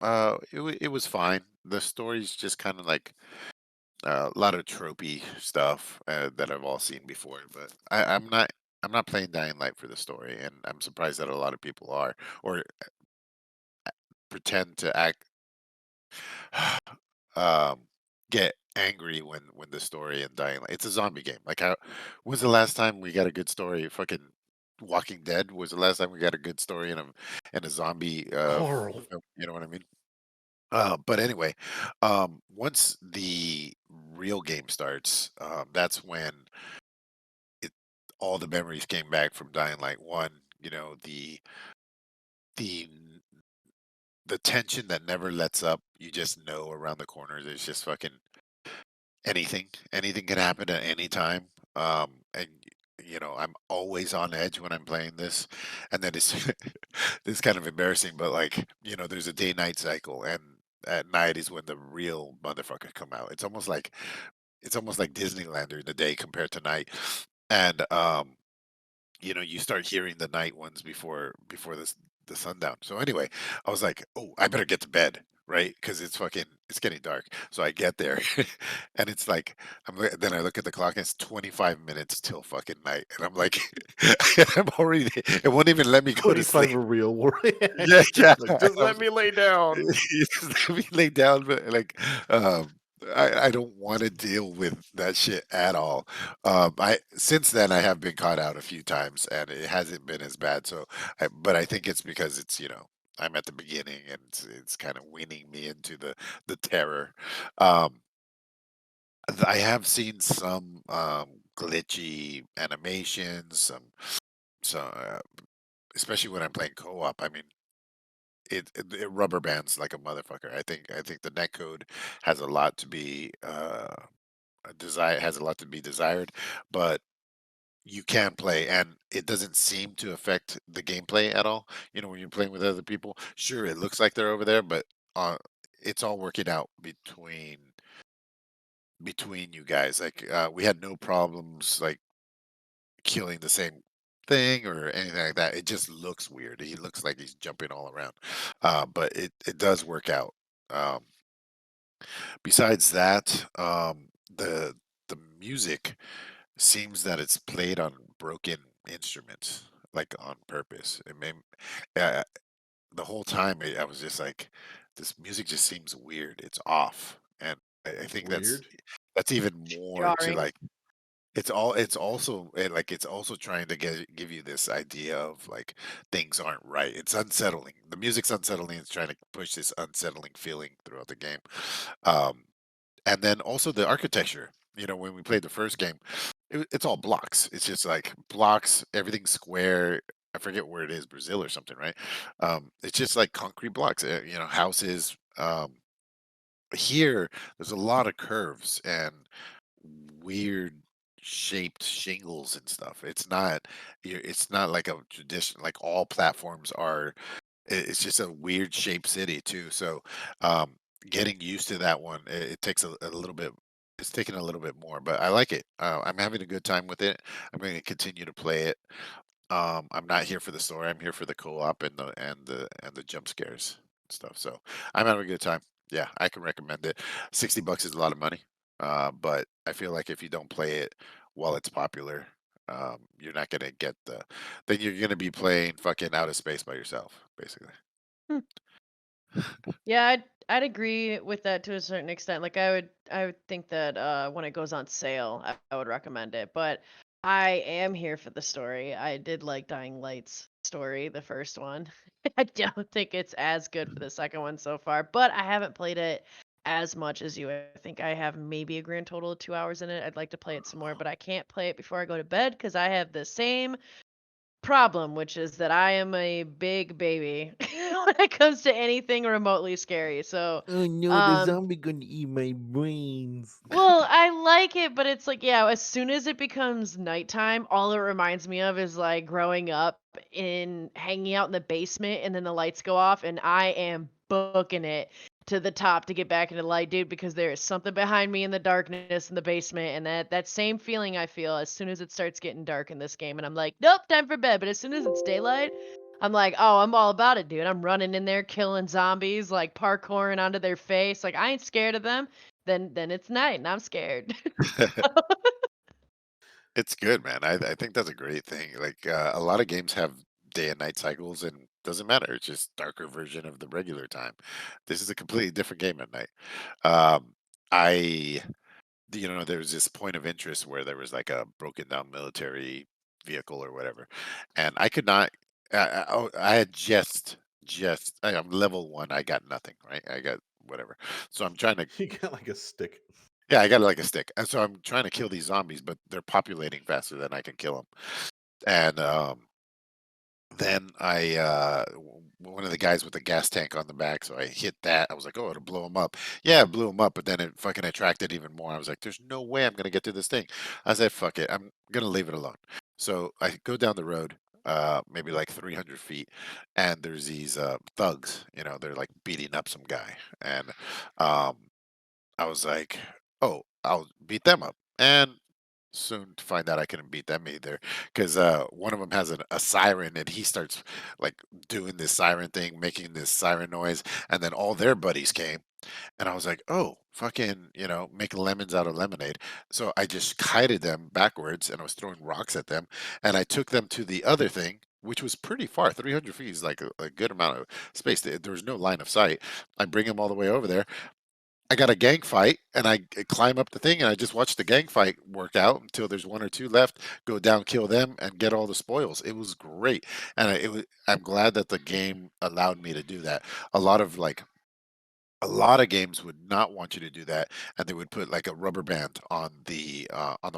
it was fine. The story's just kind of like a lot of tropey stuff that I've all seen before, but I'm not playing Dying Light for the story, and I'm surprised that a lot of people are or pretend to act um get angry when the story and Dying Light. It's a zombie game. Like how when's the last time we got a good story? Fucking Walking Dead was the last time we got a good story in a zombie Carl. film, you know what I mean? But anyway, once the real game starts, that's when it all the memories came back from Dying Light 1. You know, the the tension that never lets up. You just know around the corner there's just fucking anything can happen at any time. And I'm always on edge when I'm playing this, and then it's it's kind of embarrassing, but like there's a day night cycle, and at night is when the real motherfuckers come out. It's almost like Disneyland during the day compared to night, and you start hearing the night ones before this the sundown. So anyway, I was like, oh, I better get to bed, right? Because it's getting dark. So I get there, and it's like then I look at the clock, and it's 25 minutes till fucking night, and I'm like, I'm already. It won't even let me go to 25 sleep. a real war. Yeah, yeah. Like, just let me lay down. Just let me lay down, but like, I don't want to deal with that shit at all. I since then I have been caught out a few times, and it hasn't been as bad. But I think it's because I'm at the beginning, and it's kind of weaning me into the terror. Um, I have seen some glitchy animations, some especially when I'm playing co-op. I mean, it rubber bands like a motherfucker. I think the netcode has a lot to be has a lot to be desired, but you can play, and it doesn't seem to affect the gameplay at all. When you're playing with other people, sure, it looks like they're over there, but uh, it's all working out between you guys. Like we had no problems like killing the same thing or anything like that. It just looks weird. He looks like he's jumping all around, but it does work out. Um, Besides that, the music seems that it's played on broken instruments, like on purpose. It may, uh, the whole time I was just like, this music just seems weird. It's off, and I It's think weird. that's even more to Jarring. like. It's also trying to give you this idea of like things aren't right. It's unsettling. The music's unsettling. It's trying to push this unsettling feeling throughout the game. Um, and then also the architecture. When we played the first game, it's all blocks. It's just like blocks, everything's square. I forget where it is, Brazil or something, right? It's just like concrete blocks. Houses. Here, there's a lot of curves and weird shaped shingles and stuff. It's not like a tradition like all platforms are. It's just a weird shaped city too. So um getting used to that one, it takes a little bit. It's taking a little bit more, but I like it. I'm having a good time with it. I'm going to continue to play it. I'm not here for the story. I'm here for the co-op and the jump scares and stuff. So I'm having a good time. Yeah, I can recommend it. $60 is a lot of money, but I feel like if you don't play it while it's popular, you're not gonna get the. Then you're gonna be playing fucking Out of Space by yourself, basically. Hmm. Yeah, I'd agree with that to a certain extent. Like I would think that when it goes on sale, I would recommend it. But I am here for the story. I did like Dying Light's story, the first one. I don't think it's as good for the second one so far, but I haven't played it as much as you. I think I have maybe a grand total of 2 hours in it. I'd like to play it some more, but I can't play it before I go to bed because I have the same problem, which is that I am a big baby when it comes to anything remotely scary. So, Oh no, the um, zombie gonna eat my brains. well, I like it, but it's like, yeah, as soon as it becomes nighttime, all it reminds me of is like growing up in hanging out in the basement and then the lights go off and I am booking it to the top to get back into the light, dude, because there is something behind me in the darkness in the basement and that same feeling I feel as soon as it starts getting dark in this game and I'm like, nope, time for bed. But as soon as it's daylight, I'm like, oh, I'm all about it, dude. I'm running in there killing zombies, like parkouring onto their face. Like I ain't scared of them. Then it's night and I'm scared. It's good, man. I think that's a great thing. Like a lot of games have day and night cycles, and doesn't matter. It's just darker version of the regular time. This is a completely different game at night. Um, I there was this point of interest where there was like a broken down military vehicle or whatever, and I could not. I had I'm level one. I got nothing. Right. I got whatever. So I'm trying to. You got like a stick. Yeah, I got like a stick, and so I'm trying to kill these zombies, but they're populating faster than I can kill them. And then one of the guys with the gas tank on the back, so I hit that. I was like, oh, it'll blow him up. Yeah, it blew him up, but then it fucking attracted even more. I was like, there's no way I'm gonna get to this thing. I said, fuck it, I'm gonna leave it alone. So I go down the road, maybe like 300 feet, and there's these thugs. They're like beating up some guy, and um, I was like, oh, I'll beat them up. And soon to find out I couldn't beat them either, because one of them has a siren, and he starts like doing this siren thing, making this siren noise, and then all their buddies came, and I was like, oh, fucking, make lemons out of lemonade. So I just kited them backwards, and I was throwing rocks at them, and I took them to the other thing. Which was pretty far. 300 feet is like a good amount of space. There was no line of sight. I bring them all the way over there. I got a gang fight, and I climb up the thing, and I just watch the gang fight work out until there's one or two left. Go down, kill them, and get all the spoils. It was great, and I'm glad that the game allowed me to do that. A lot of like a lot of games would not want you to do that, and they would put like a rubber band on the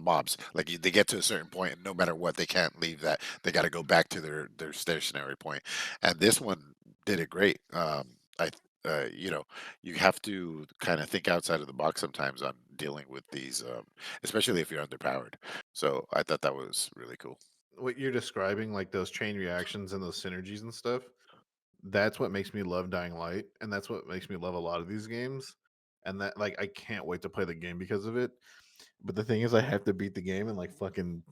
mobs. Like they get to a certain point, and no matter what, they can't leave that. They got to go back to their stationary point. And this one did it great. I you know you have to kind of think outside of the box sometimes on dealing with these, especially if you're underpowered. So I thought that was really cool. What you're describing, like those chain reactions and those synergies and stuff, that's what makes me love Dying Light, and that's what makes me love a lot of these games. And that, like, I can't wait to play the game because of it. But the thing is, I have to beat the game in like fucking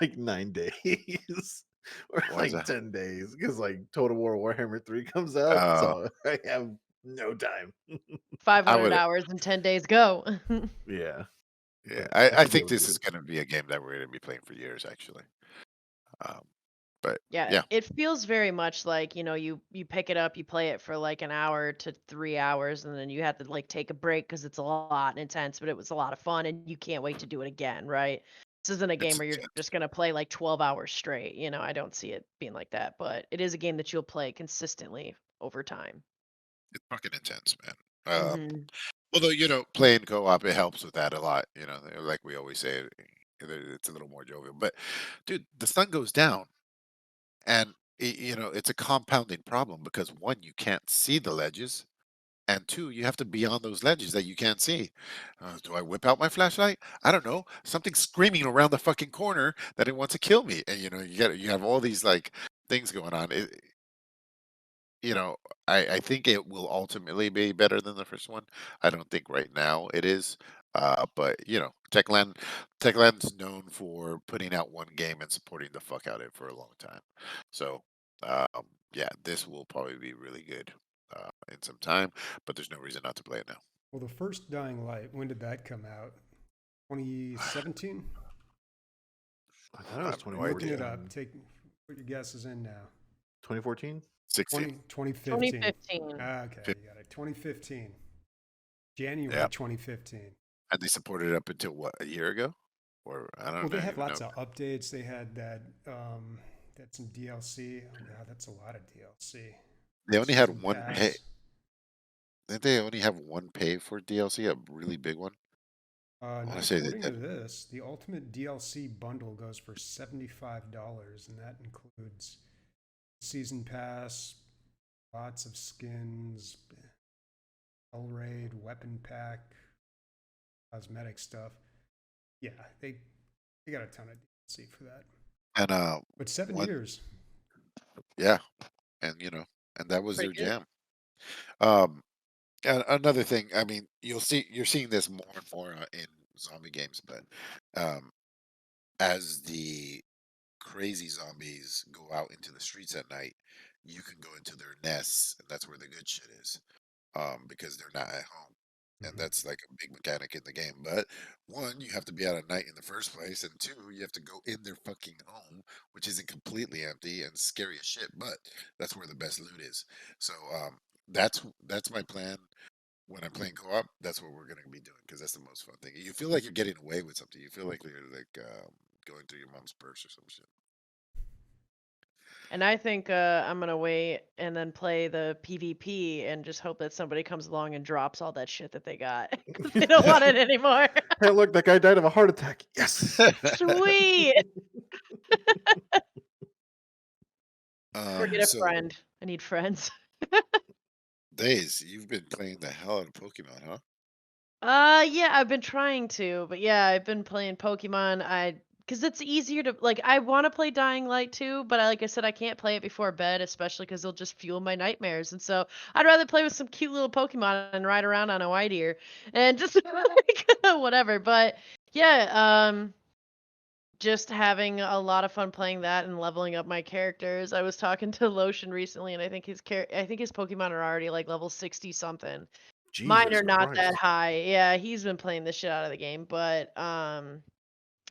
like 9 days or Why is like that? 10 days because like Total War Warhammer 3 comes out, Uh, so I have no time. 500 would. hours and 10 days go. Yeah, Yeah, but I I should be think able to this do is it. going to be a game that we're going to be playing for years, actually. Um, but Yeah, yeah, it feels very much like, you pick it up, you play it for like an hour to 3 hours, and then you have to like take a break because it's a lot and intense, but it was a lot of fun and you can't wait to do it again, right? This isn't a game it's where you're just gonna play like 12 hours straight. I don't see it being like that, but it is a game that you'll play consistently over time. it's fucking intense, man. Hmm. Although playing co-op, it helps with that a lot. Like we always say, it's a little more jovial. But dude, the sun goes down, and it's a compounding problem because one, you can't see the ledges, And two, you have to be on those ledges that you can't see. Do I whip out my flashlight? I don't know. Something's screaming around the fucking corner that it wants to kill me, and you have all these like things going on. You know, I think it will ultimately be better than the first one. I don't think right now it is. But Techland's known for putting out one game and supporting the fuck out of it for a long time. So, yeah, this will probably be really good in some time. But there's no reason not to play it now. Well, the first Dying Light, when did that come out? 2017? I thought it was I have no I'm looking 2014. it up. Put your guesses in now. 2014? 16. 2015. 2015. Okay, you got it. 2015. January Yeah. 2015. And they supported it up until what, a year ago? Or I don't know. Well, they had even lots know. of updates. They had that's some DLC. Oh god, that's a lot of DLC. They only had Season one pass. pay. Didn't they only have one pay for DLC, a really big one? Not wanna say they according to did. this. The ultimate DLC bundle goes for $75, and that includes season pass, lots of skins, Hell Raid, weapon pack, cosmetic stuff. Yeah, they got a ton of DLC for that. And But 7 one, years. yeah, and and that was Pretty their good. jam. Um, and another thing, I mean, you're seeing this more and more in zombie games, but um, as the crazy zombies go out into the streets at night, you can go into their nests, and that's where the good shit is, because they're not at home. And Mhm. that's like a big mechanic in the game. But one, you have to be out at night in the first place, and two, you have to go in their fucking home, which isn't completely empty and scary as shit. But that's where the best loot is. So that's my plan when I'm playing co-op. That's what we're gonna be doing because that's the most fun thing. You feel like you're getting away with something. You feel like you're like going through your mom's purse or some shit. And I think I'm gonna wait and then play the PvP and just hope that somebody comes along and drops all that shit that they got because they don't want it anymore. Hey, look, that guy died of a heart attack. Yes. Sweet. Forget a So friend. I need friends. Days, you've been playing the hell out of Pokemon, huh? Yeah, I've been trying to, but yeah, I've been playing Pokemon. Because it's easier to like. I want to play Dying Light too, but like I said, I can't play it before bed, especially because it'll just fuel my nightmares. And so I'd rather play with some cute little Pokemon and ride around on a white ear and just like whatever. But yeah, just having a lot of fun playing that and leveling up my characters. I was talking to Lotion recently, and I think I think his Pokemon are already like level 60 something. Mine Jesus are not that Christ. high. Yeah, he's been playing the shit out of the game, but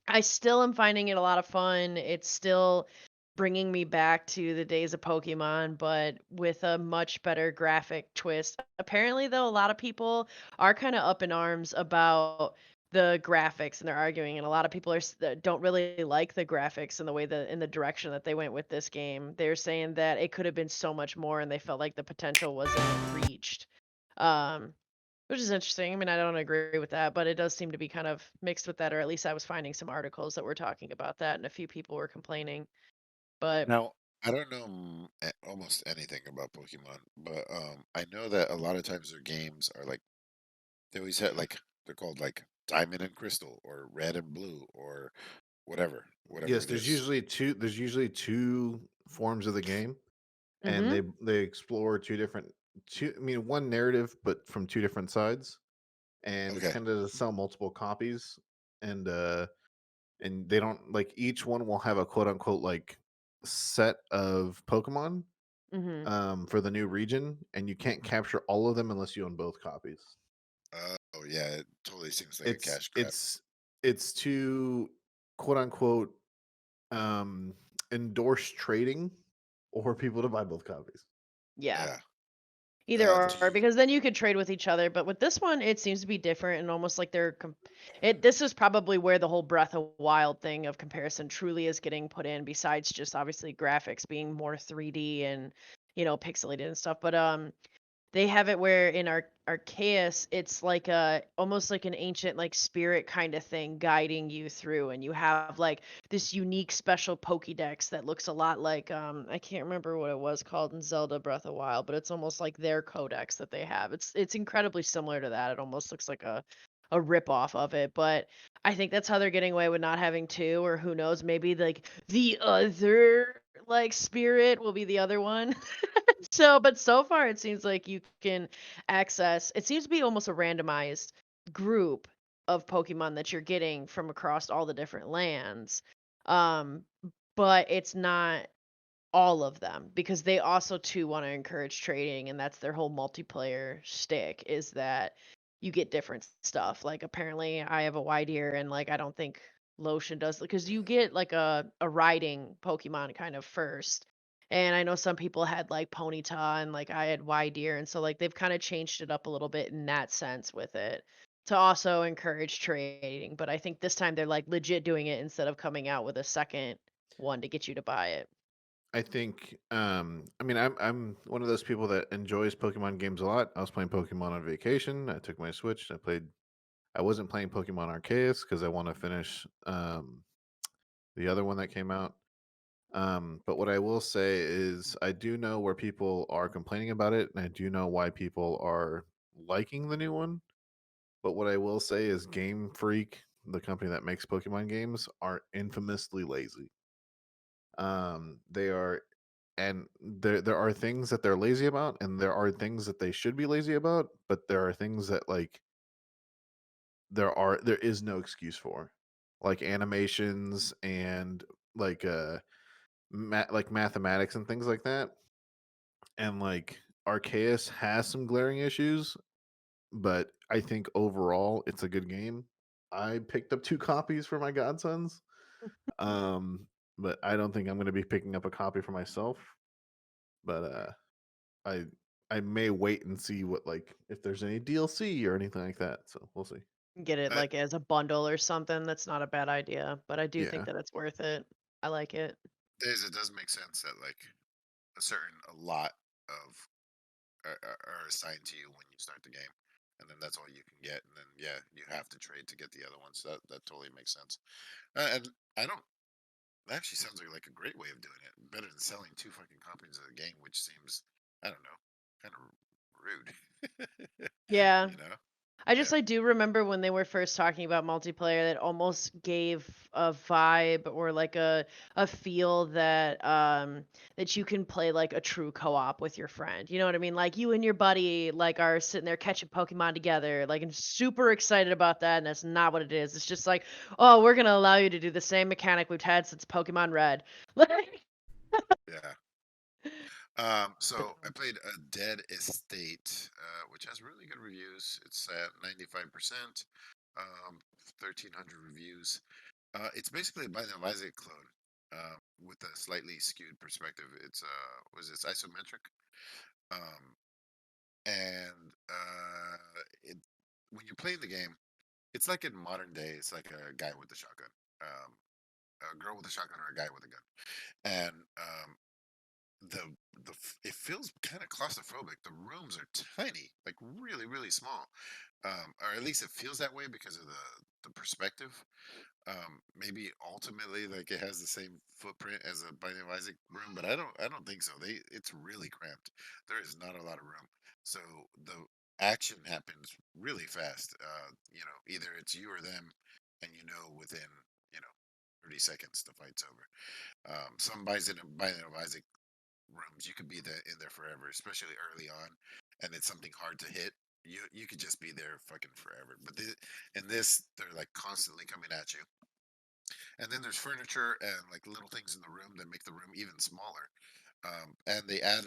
I still am finding it a lot of fun. It's still bringing me back to the days of Pokemon, but with a much better graphic twist. Apparently, though, a lot of people are kind of up in arms about the graphics, and they're arguing, and a lot of people don't really like the graphics and the way in the direction that they went with this game. They're saying that it could have been so much more, and they felt like the potential wasn't reached. Um, which is interesting. I mean, I don't agree with that, but it does seem to be kind of mixed with that, or at least I was finding some articles that were talking about that, and a few people were complaining. But Now, I don't know almost anything about Pokemon, but I know that a lot of times their games are like they always have like they're called like Diamond and Crystal or Red and Blue or whatever Yes, it is. there's usually two forms of the game, and mm-hmm, they explore two, I mean, one narrative but from two different sides, and it's Okay, kind of to sell multiple copies, and and they don't like, each one will have a quote unquote like set of Pokemon mm-hmm. for the new region, and you can't capture all of them unless you own both copies. oh yeah, it totally seems like a It's cash grab. it's it's to quote unquote um endorse trading or people to buy both copies. Yeah, Yeah. either Do or, you? because then you could trade with each other. But with this one, it seems to be different and almost like This is probably where the whole Breath of Wild thing of comparison truly is getting put in. Besides just obviously graphics being more 3D and pixelated and stuff, but they have it where in Arceus, it's like a almost like an ancient like spirit kind of thing guiding you through, and you have like this unique special Pokédex that looks a lot like I can't remember what it was called in Zelda Breath of the Wild, but it's almost like their codex that they have. It's incredibly similar to that. It almost looks like a rip off of it, but I think that's how they're getting away with not having two, or who knows, maybe like the other like spirit will be the other one. So, but so far it seems like you can access, it seems to be almost a randomized group of Pokemon that you're getting from across all the different lands. Um, but it's not all of them because they also too want to encourage trading, and that's their whole multiplayer stick is that you get different stuff. Like apparently I have a wide ear and like I don't think Lotion does because you get like a riding Pokemon kind of first. And I know some people had like Ponyta and like I had wide ear, and so like they've kind of changed it up a little bit in that sense with it to also encourage trading. But I think this time they're like legit doing it instead of coming out with a second one to get you to buy it. I think I mean I'm one of those people that enjoys Pokemon games a lot. I was playing Pokemon on vacation. I took my Switch. I wasn't playing Pokemon Arceus because I want to finish the other one that came out. But what I will say is I do know where people are complaining about it, and I do know why people are liking the new one. But what I will say is Game Freak, the company that makes Pokemon games, are infamously lazy. They are, and there are things that they're lazy about, and there are things that they should be lazy about. But there are things that like there is no excuse for, like animations and like like mathematics and things like that. And like Arceus has some glaring issues, but I think overall it's a good game. I picked up two copies for my godsons. Um, but I don't think I'm going to be picking up a copy for myself. But I I may wait and see what like if there's any DLC or anything like that. So we'll see. Get it I, like as a bundle or something. That's not a bad idea, but I do think Yeah. that it's worth it. I like it. it does make sense that like a lot of are assigned to you when you start the game, and then that's all you can get, and then yeah, you have to trade to get the other ones. That totally makes sense. And I don't. That actually sounds like a great way of doing it. Better than selling two fucking copies of the game, which seems I don't know, kind of rude. Yeah. you know? I Yeah. do remember when they were first talking about multiplayer that almost gave a vibe or like a feel that that you can play like a true co-op with your friend. You know what I mean? Like you and your buddy like are sitting there catching Pokemon together. Like I'm super excited about that, and that's not what it is. It's just like, oh, we're gonna allow you to do the same mechanic we've had since Pokemon Red. Like Yeah. So I played a Dead Estate, which has really good reviews. It's at 95%, 1,300 reviews. It's basically a Binding of Isaac clone, with a slightly skewed perspective. It's was this isometric, um, and it when you play the game, it's like in modern day. It's like a guy with a shotgun, um, a girl with a shotgun, or a guy with a gun, and the it feels kind of claustrophobic. The rooms are tiny, like really small, or at least it feels that way because of the perspective. Maybe ultimately like it has the same footprint as a Binding of Isaac room, but I don't think so. It's really cramped. There is not a lot of room, so the action happens really fast. Either it's you or them, and within 30 seconds the fight's over. Some Binding of Isaac rooms you could be in there forever, especially early on, and it's something hard to hit. You could just be there fucking forever. But in this, they're like constantly coming at you. And then there's furniture and like little things in the room that make the room even smaller. And they add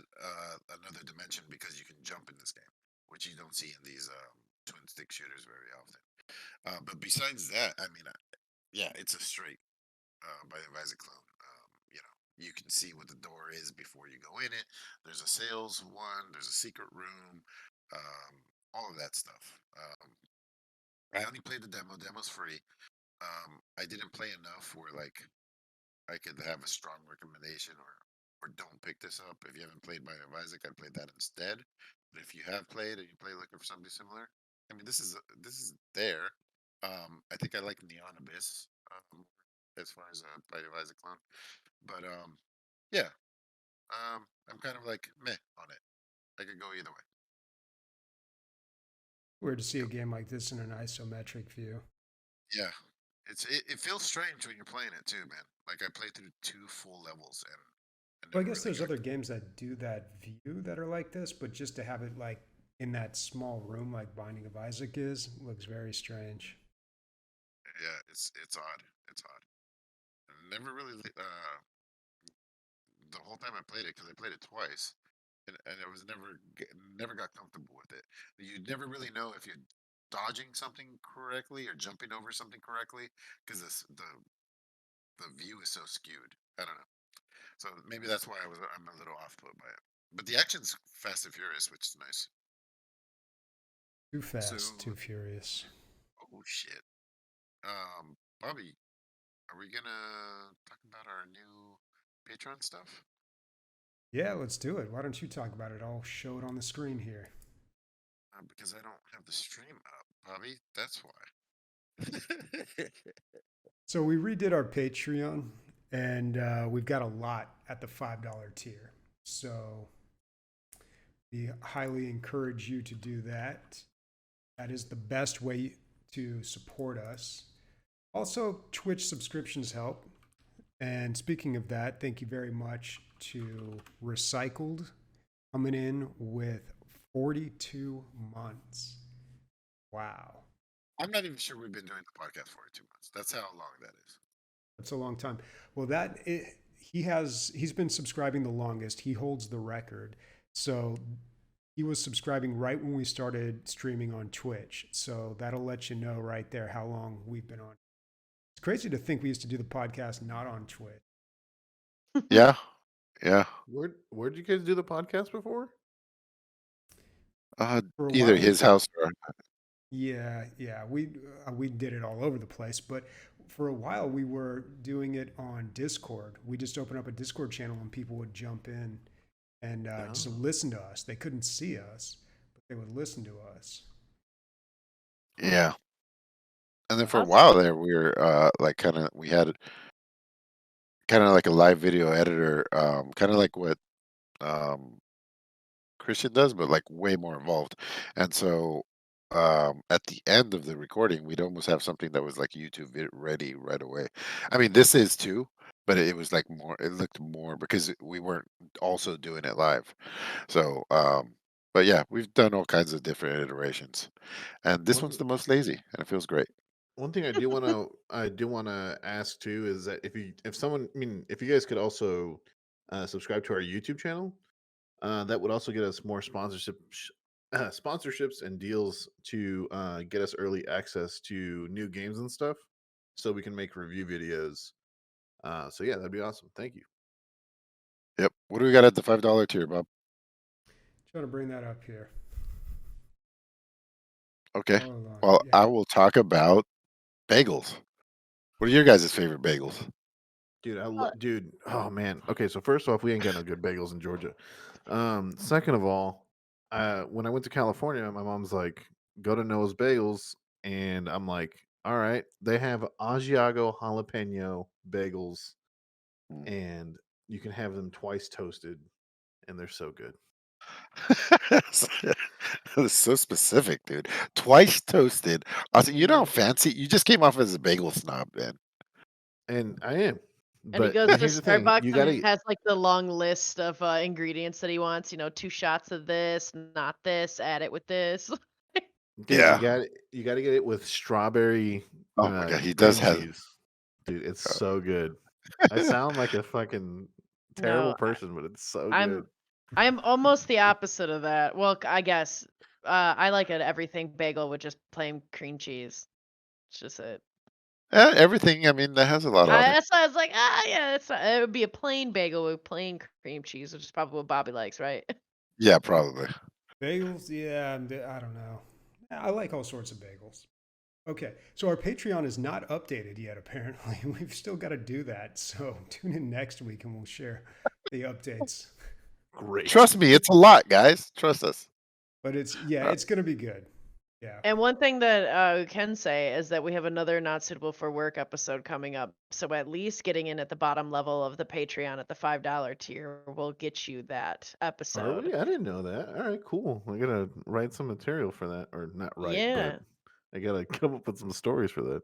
another dimension because you can jump in this game, which you don't see in these twin stick shooters very often. But besides that, I mean, yeah, it's a straight by the Isaac clone. You can see what the door is before you go in it. There's a sales one. There's a secret room. All of that stuff. I only played the demo. Demo's free. I didn't play enough where like I could have a strong recommendation or or don't pick this up. If you haven't played Binding of Isaac, I'd play that instead. But if you have played and you play looking for something similar, I mean, this is there. I think I like Neon Abyss as far as a Binding of Isaac clone. But yeah, I'm kind of like meh on it. I could go either way. Weird to see a game like this in an isometric view. Yeah, it feels strange when you're playing it too, man. Like I played through 2 full levels and I Well, I never guess really there's got. other games that do that view that are like this, but just to have it like in that small room like Binding of Isaac is, looks very strange. Yeah, it's odd. It's odd. I never really the whole time I played it because I played it twice, and I was never got comfortable with it. You never really know if you're dodging something correctly or jumping over something correctly because the view is so skewed. I don't know. So maybe that's why I'm a little off put by it. But the action's fast and furious, which is nice. Too So fast, too furious. oh shit. Bobby, are we gonna talk about our new Patreon stuff? Yeah, let's do it. Why don't you talk about it? I'll show it on the screen here. Because I don't have the stream up, Bobby. That's why. So we redid our Patreon, and we've got a lot at the $5 tier. So we highly encourage you to do that. That is the best way to support us. Also, Twitch subscriptions help. And speaking of that, thank you very much to Recycled coming in with 42 months. Wow. I'm not even sure we've been doing the podcast for 2 months. That's how long that is. That's a long time. Well, he's been subscribing the longest. He holds the record. So he was subscribing right when we started streaming on Twitch. So that'll let you know right there how long we've been on. It's crazy to think we used to do the podcast not on Twitch. Yeah, yeah. Where'd you guys do the podcast before? For a Either while, his house or yeah, we did it all over the place, but for a while we were doing it on Discord. We just opened up a Discord channel and people would jump in and just listen to us. They couldn't see us, but they would listen to us. yeah. And then for a That's while there, we were like we had kind of like a live video editor, kind of like what um Christian does, but like way more involved. And so at the end of the recording, we'd almost have something that was like YouTube ready right away. I mean, this is too, but it was like more, it looked more because we weren't also doing it live. So, but yeah, we've done all kinds of different iterations. And this one's One the most lazy and it feels great. one thing I do wanna ask too is that if you guys could also subscribe to our YouTube channel, that would also get us more sponsorships and deals to get us early access to new games and stuff, so we can make review videos. So yeah, that'd be awesome. Thank you. Yep. What do we got at the $5 tier, Bob? Trying to bring that up here. Okay. Hold on. Well, Yeah. I will talk about bagels. What are your guys' favorite bagels? Dude, oh man. Okay, so first off, we ain't got no good bagels in Georgia. Second of all, when I went to California, my mom's like, "Go to Noah's Bagels," and I'm like, "All right." They have Asiago jalapeno bagels, Mm. and you can have them twice toasted, and they're so good. That's so specific, dude. Twice toasted. I said, you know how Mhm. fancy? You just came off as a bagel snob, man. And I am, And he but goes to here's the thing: Starbucks you and gotta has like the long list of ingredients that he wants. 2 shots of this, not this, add it with this. Dude, Yeah. you gotta get it with strawberry Oh my God, he does cream have. cheese. Dude, it's Uh, so good. I sound like a fucking terrible No, person, but it's so I'm good. I'm almost the opposite of that. Well, I guess I like an everything bagel with just plain cream cheese. It's just it. everything. I mean, that has a lot on it. That's why I was like, yeah, it would be a plain bagel with plain cream cheese, which is probably what Bobby likes, right? Yeah, probably. Bagels, yeah, I don't know. I like all sorts of bagels. Okay, so our Patreon is not updated yet, apparently. We've still got to do that. So tune in next week and we'll share the updates. Great. Trust me, it's a lot, guys. Trust us. But it's going to be good. Yeah. And one thing that we can say is that we have another Not Suitable for Work episode coming up. So at least getting in at the bottom level of the Patreon at the $5 tier will get you that Are episode. we? I didn't know that. All right, cool. I gotta write some material for that, or not write, Yeah. but I gotta come up with some stories for that.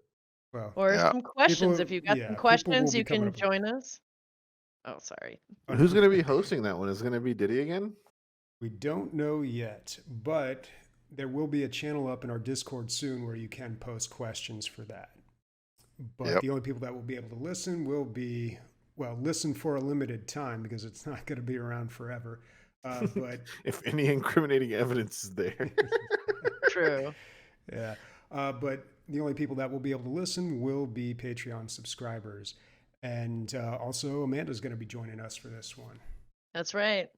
Well, Or Yeah. some questions. people, If you've got some people will questions, be you coming can up with join us. Oh, sorry. Who's gonna be hosting that one? Is it gonna be Diddy again? We don't know yet, but there will be a channel up in our Discord soon where you can post questions for that. But Yep. the only people that will be able to listen will be, well, listen for a limited time because it's not going to be around forever. But If any incriminating evidence is there. True. yeah, but the only people that will be able to listen will be Patreon subscribers. And also, Amanda's going to be joining us for this one. That's right.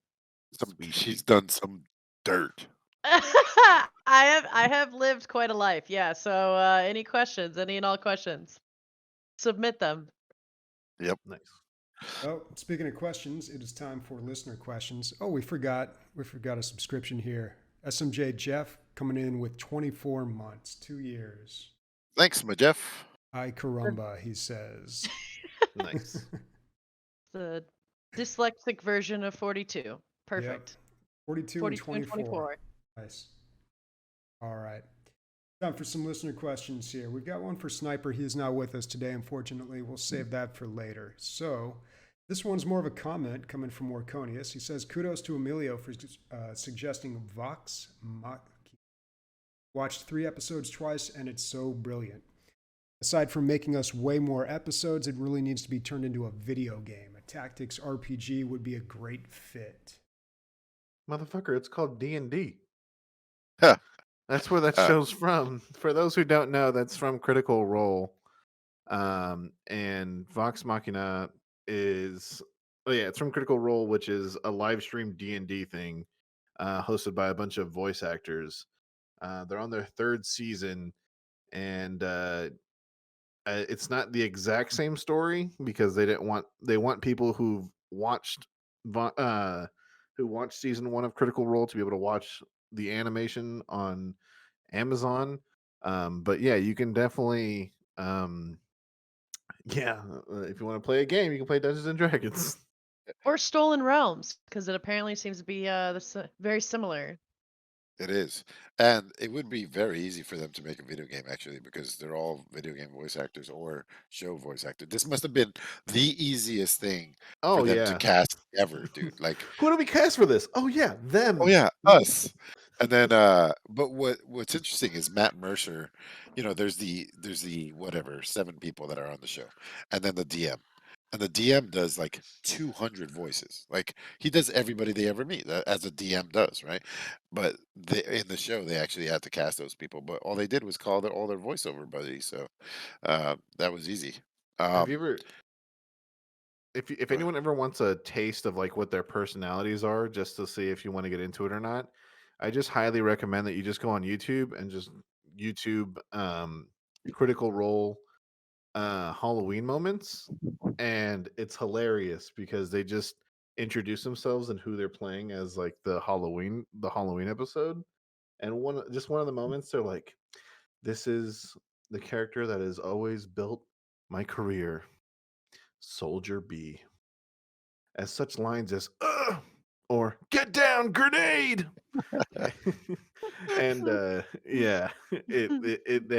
She's done some dirt. I have lived quite a life. Yeah. So any questions, any and all questions, submit them. Yep. Nice. Oh, speaking of questions, it is time for listener questions. Oh, we forgot a subscription here. SMJ Jeff coming in with 24 months, 2 years. Thanks, my Jeff. Ay caramba, he says. Nice. The dyslexic version of 42. Perfect. 42 and 42 and 24. 24. Nice. All right. Time for some listener questions here. We've got one for Sniper. He is not with us today, unfortunately. We'll save that for later. So this one's more of a comment coming from Orconius. He says, kudos to Emilio for suggesting Vox Machina. Watched 3 episodes twice, and it's so brilliant. Aside from making us way more episodes, it really needs to be turned into a video game. A tactics RPG would be a great fit. Motherfucker, it's called D&D. Huh. That's where that show's from. For those who don't know, that's from Critical Role. And Vox Machina is, it's from Critical Role, which is a live stream D&D thing hosted by a bunch of voice actors. They're on their 3rd season, and it's not the exact same story because they want people who've watched who watched season 1 of Critical Role to be able to watch the animation on Amazon. But yeah, you can definitely if you want to play a game, you can play Dungeons and Dragons. Or Stolen Realms, because it apparently seems to be very similar. It is. And it would be very easy for them to make a video game, actually, because they're all video game voice actors or show voice actors. This must have been the easiest thing for Oh them yeah. to cast ever, dude. Like, Who do we cast for this? Oh yeah, them. oh yeah, us. And then but what's interesting is Matt Mercer, there's the whatever, 7 people that are on the show. And then the DM. And the DM does like 200 voices. Like he does everybody they ever meet, as a DM does, right? But in the show, they actually had to cast those people. But all they did was call all their voiceover buddies. So that was easy. Have you ever, if Go ahead. anyone ever wants a taste of like what their personalities are, just to see if you want to get into it or not, I just highly recommend that you just go on YouTube and just YouTube Critical Role Halloween moments, and it's hilarious because they just introduce themselves and who they're playing as like the Halloween episode. And one of the moments, they're like, this is the character that has always built my career, Soldier B. As such lines as or get down, grenade. And they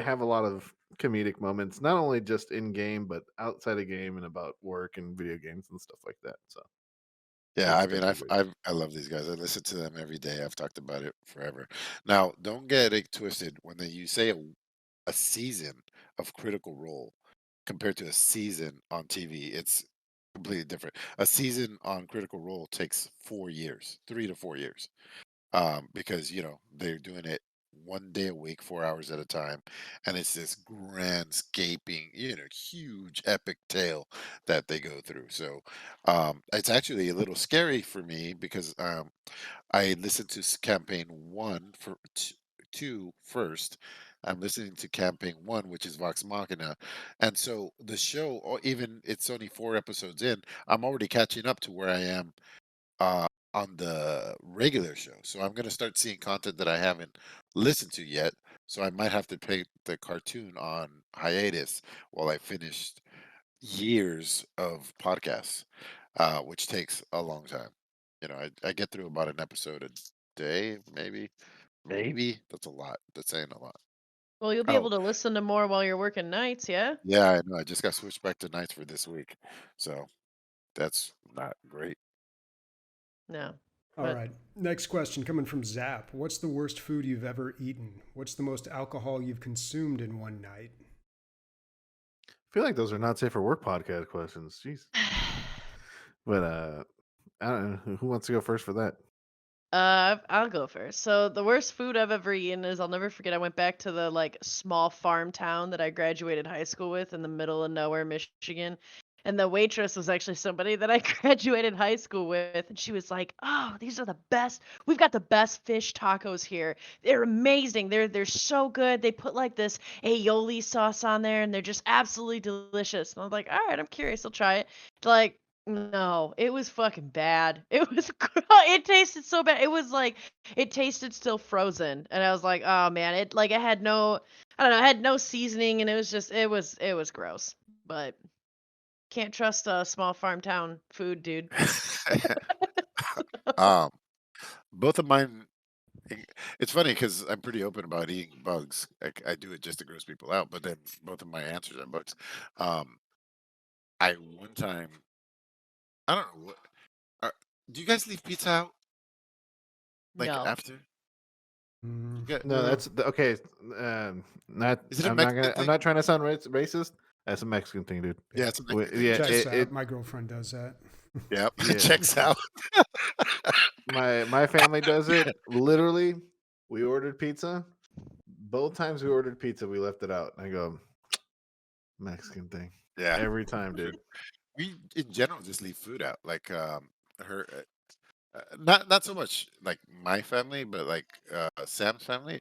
have a lot of comedic moments, not only just in game but outside of game and about work and video games and stuff like that. So Yeah, I it's mean, definitely I love these guys. I listen to them every day. I've talked about it forever. Now, don't get it twisted. When you say a season of Critical Role compared to a season on TV, it's completely different. A season on Critical Role takes 4 years, 3 to 4 years, because they're doing it 1 day a week, 4 hours at a time, and it's this grand, scaping, huge, epic tale that they go through. So it's actually a little scary for me because I listened to campaign 1 for 2 first, I'm listening to Campaign 1, which is Vox Machina. And so the show, even it's only 4 episodes in, I'm already catching up to where I am on the regular show. So I'm going to start seeing content that I haven't listened to yet. So I might have to put the cartoon on hiatus while I finish years of podcasts, which takes a long time. I get through about an episode a day, maybe. Maybe that's a lot. That's saying a lot. Well, you'll be Oh, able to listen to more while you're working nights, yeah? Yeah, I know. I just got switched back to nights for this week, so that's not great. No. All But right. Next question coming from Zap. What's the worst food you've ever eaten? What's the most alcohol you've consumed in one night? I feel like those are not safe for work podcast questions. Jeez. But I don't know who wants to go first for that. I'll go first. So the worst food I've ever eaten is I'll never forget. I went back to the small farm town that I graduated high school with in the middle of nowhere, Michigan. And the waitress was actually somebody that I graduated high school with, and she was like, "Oh, these are the best. We've got the best fish tacos here. They're amazing. They're so good. They put this aioli sauce on there, and they're just absolutely delicious." And I was like, "All right, I'm curious. I'll try it." Like, no, it was fucking bad. It was it tasted so bad. It was it tasted still frozen. And I was like, "Oh man, it had no I don't know, it had no seasoning, and it was just it was gross." But can't trust a small farm town food, dude. um, both of mine. It's funny because I'm pretty open about eating bugs. I do it just to gross people out, but then both of my answers are bugs. Um, I one time, I don't know what. Are, do you guys leave pizza out like No. after? You get, No, No. that's okay. Not. is it a I'm not Mexican gonna. I'm thing? not trying to sound racist. That's a Mexican thing, dude. Yeah, it's a Mexican thing. Yeah. Checks Just, out. It. My girlfriend does that. yeah, it Yeah. checks out. My family does it. Literally, we ordered pizza. Both times we ordered pizza, we left it out. I go, Mexican thing. Yeah, Every time, dude. we in general just leave food out. Like her, not so much like my family, but like Sam's family.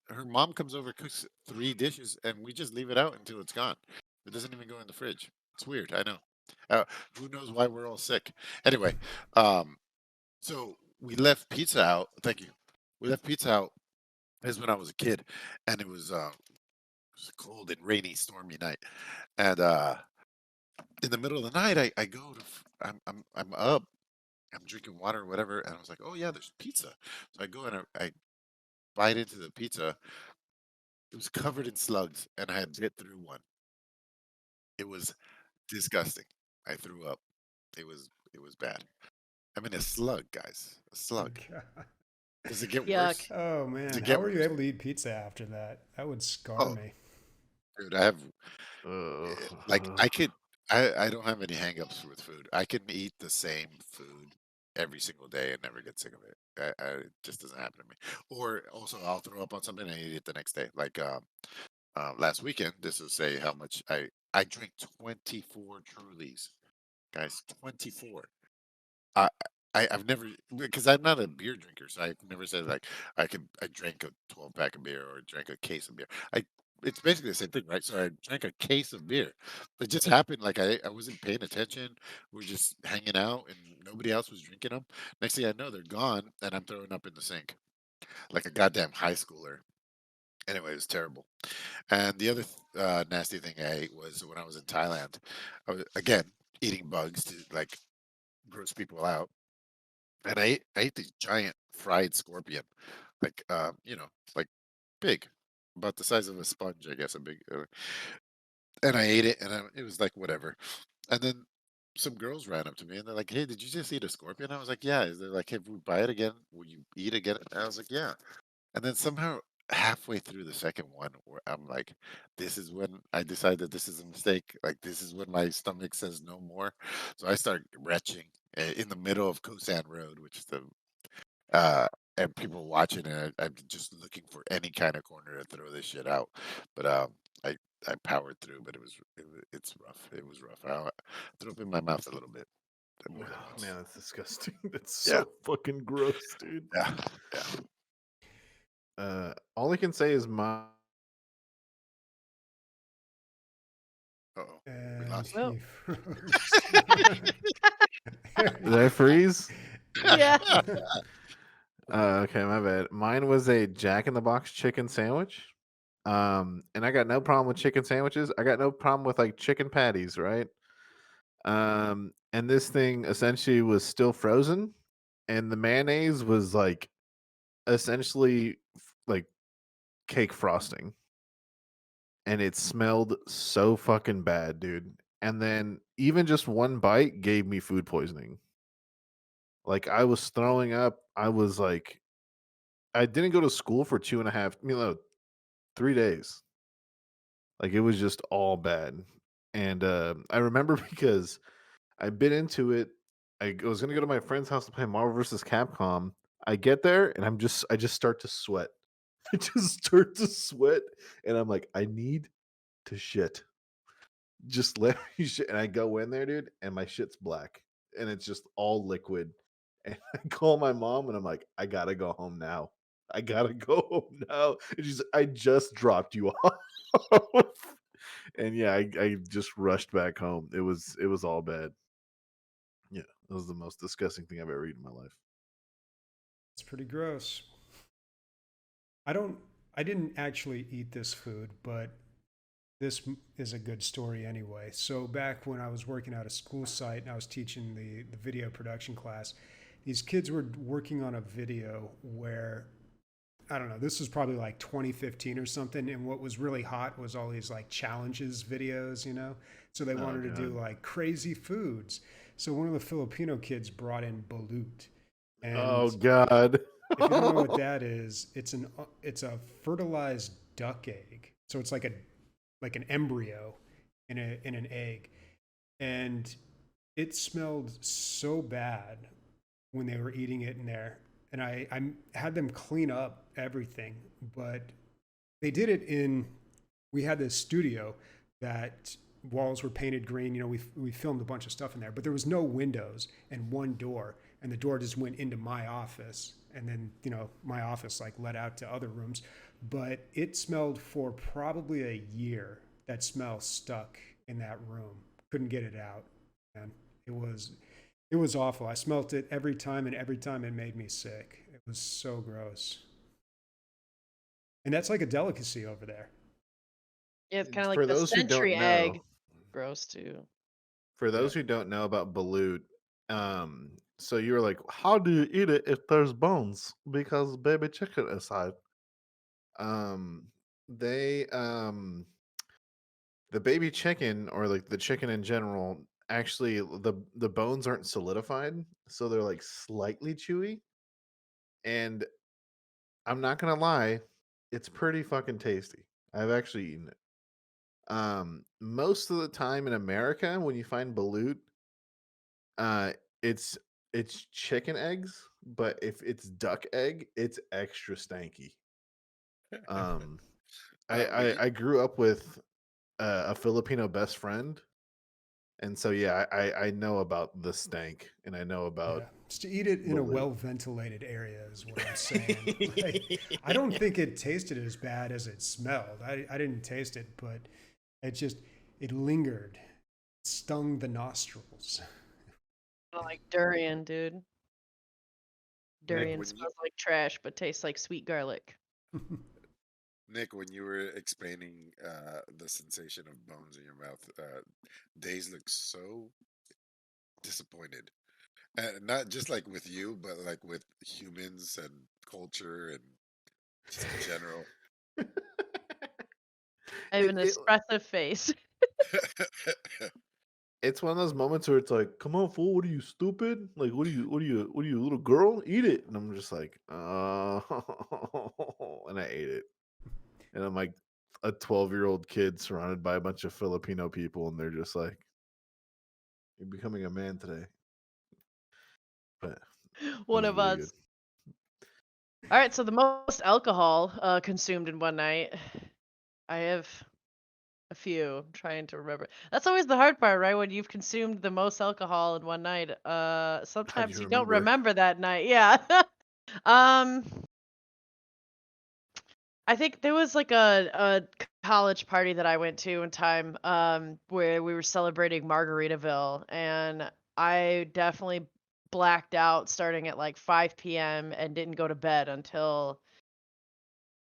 Her mom comes over, cooks 3 dishes, and we just leave it out until it's gone. It doesn't even go in the fridge. It's weird. I know. Who knows why we're all sick? Anyway, um, so we left pizza out. Thank you. We left pizza out. This is when I was a kid, and it was a cold and rainy, stormy night. And in the middle of the night, I go to, I'm up, I'm drinking water or whatever, and I was like, oh yeah, there's pizza. So I go and I bite into the pizza. It was covered in slugs, and I had bit through one. It was disgusting. I threw up. It was bad. I mean, a slug, guys, a slug. God. Does it get Yuck. worse? Oh Does man, it how get were you worse? able to eat pizza after that? That would scar Oh, me. dude, I have Uh, like I could. I don't have any hangups with food. I can eat the same food every single day and never get sick of it. It just doesn't happen to me. Or also, I'll throw up on something and eat it the next day. Like last weekend, this will say how much I drank 24 Trulies, guys. 24. I I've never, because I'm not a beer drinker, so I've never said like I drank a 12 pack of beer or drank a case of beer. I It's basically the same thing, right? So I drank a case of beer. It just happened like I wasn't paying attention. We were just hanging out and nobody else was drinking them. Next thing I know, they're gone and I'm throwing up in the sink like a goddamn high schooler. Anyway, it was terrible. And the other nasty thing I ate was when I was in Thailand. I was again eating bugs to like gross people out, and I ate this giant fried scorpion, like like big, about the size of a sponge, I guess, a big. And I ate it, and it was like whatever. And then some girls ran up to me and they're like, "Hey, did you just eat a scorpion?" I was like, "Yeah." They're like, "Hey, if we buy it again, will you eat again?" And I was like, "Yeah." And then somehow halfway through the second one, where I'm like, "This is when I decide that this is a mistake. Like this is when my stomach says no more." So I start retching in the middle of Kosan Road, which is the uh, and people watching it. I'm just looking for any kind of corner to throw this shit out. But I powered through, but it's rough. It was rough. I threw up in my mouth a little bit, more than oh, once. man, that's disgusting. That's Yeah, so fucking gross, dude. yeah, yeah. All I can say is my Uh-oh. We And lost Well, he froze. There he did I freeze? yeah. Okay, my bad. Mine was a Jack in the Box chicken sandwich. And I got no problem with chicken sandwiches. I got no problem with like chicken patties, right? And this thing essentially was still frozen, and the mayonnaise was like essentially like cake frosting, and it smelled so fucking bad, dude. And then even just one bite gave me food poisoning. Like I was throwing up. I was like, I didn't go to school for 3 days. Like it was just all bad. And I remember because I bit into it. I was gonna go to my friend's house to play Marvel vs. Capcom. I get there and I just start to sweat. I just start to sweat, and I'm like, I need to shit. Just let me shit. And I go in there, dude, and my shit's black, and it's just all liquid. And I call my mom, and I'm like, I gotta go home now. I gotta go home now. And she's like, I just dropped you off. And yeah, I just rushed back home. It was all bad. Yeah, it was the most disgusting thing I've ever eaten in my life. It's pretty gross. I don't. I didn't actually eat this food, but is a good story anyway. So back when I was working at a school site and I was teaching the video production class, these kids were working on a video where I don't know, this was probably like 2015 or something. And what was really hot was all these like challenges videos, you know? So they Oh wanted to do god. like crazy foods. So one of the Filipino kids brought in balut. Oh And god. if you don't know what that is, it's a fertilized duck egg. So it's like an embryo in an egg. And it smelled so bad when they were eating it in there. And I had them clean up everything, but they did it in. We had this studio that walls were painted green. You know, we filmed a bunch of stuff in there, but there was no windows and one door, and the door just went into my office, and then my office like led out to other rooms. But it smelled for probably a year. That smell stuck in that room. Couldn't get it out, man. It was it was awful. I smelt it every time, and every time it made me sick. It was so gross. And that's like a delicacy over there. Yeah, it's kind of like For the those who don't century egg. know, Gross too. for Yeah. those who don't know about balut, so you were like, how do you eat it if there's bones? Because baby chicken inside. Um, they the baby chicken or like the chicken in general, actually the bones aren't solidified, so they're like slightly chewy. And I'm not gonna lie, it's pretty fucking tasty. I've actually eaten it. Most of the time in America, when you find balut, uh, it's it's chicken eggs, but if it's duck egg, it's extra stanky. Um, I Well, I, I grew up with a Filipino best friend, and so yeah, I know about the stank, and I know about Yeah. Just to eat it in a balut. well ventilated area is what I'm saying. Like, I don't think it tasted as bad as it smelled. I didn't taste it, but it just, it lingered, stung the nostrils. I like durian, dude. Nick, Durian when you smells like trash, but tastes like sweet garlic. Nick, when you were explaining the sensation of bones in your mouth, Days looked so disappointed. And not just like with you, but like with humans and culture and just in general. I have it, an it expressive face. it's one of those moments where it's like, come on, fool, what are you stupid? Like, what are you, little girl? Eat it. And I'm just like, and I ate it. And I'm like a 12-year-old kid surrounded by a bunch of Filipino people, and they're just like, you're becoming a man today. But it One was of really good. us. All right, so the most alcohol consumed in one night. I have a few. I'm trying to remember. That's always the hard part, right? When you've consumed the most alcohol in one night. How do Sometimes you you don't remember? remember that night. Yeah. um, I think there was like a college party that I went to one time, where we were celebrating Margaritaville, and I definitely blacked out starting at like 5 p.m. and didn't go to bed until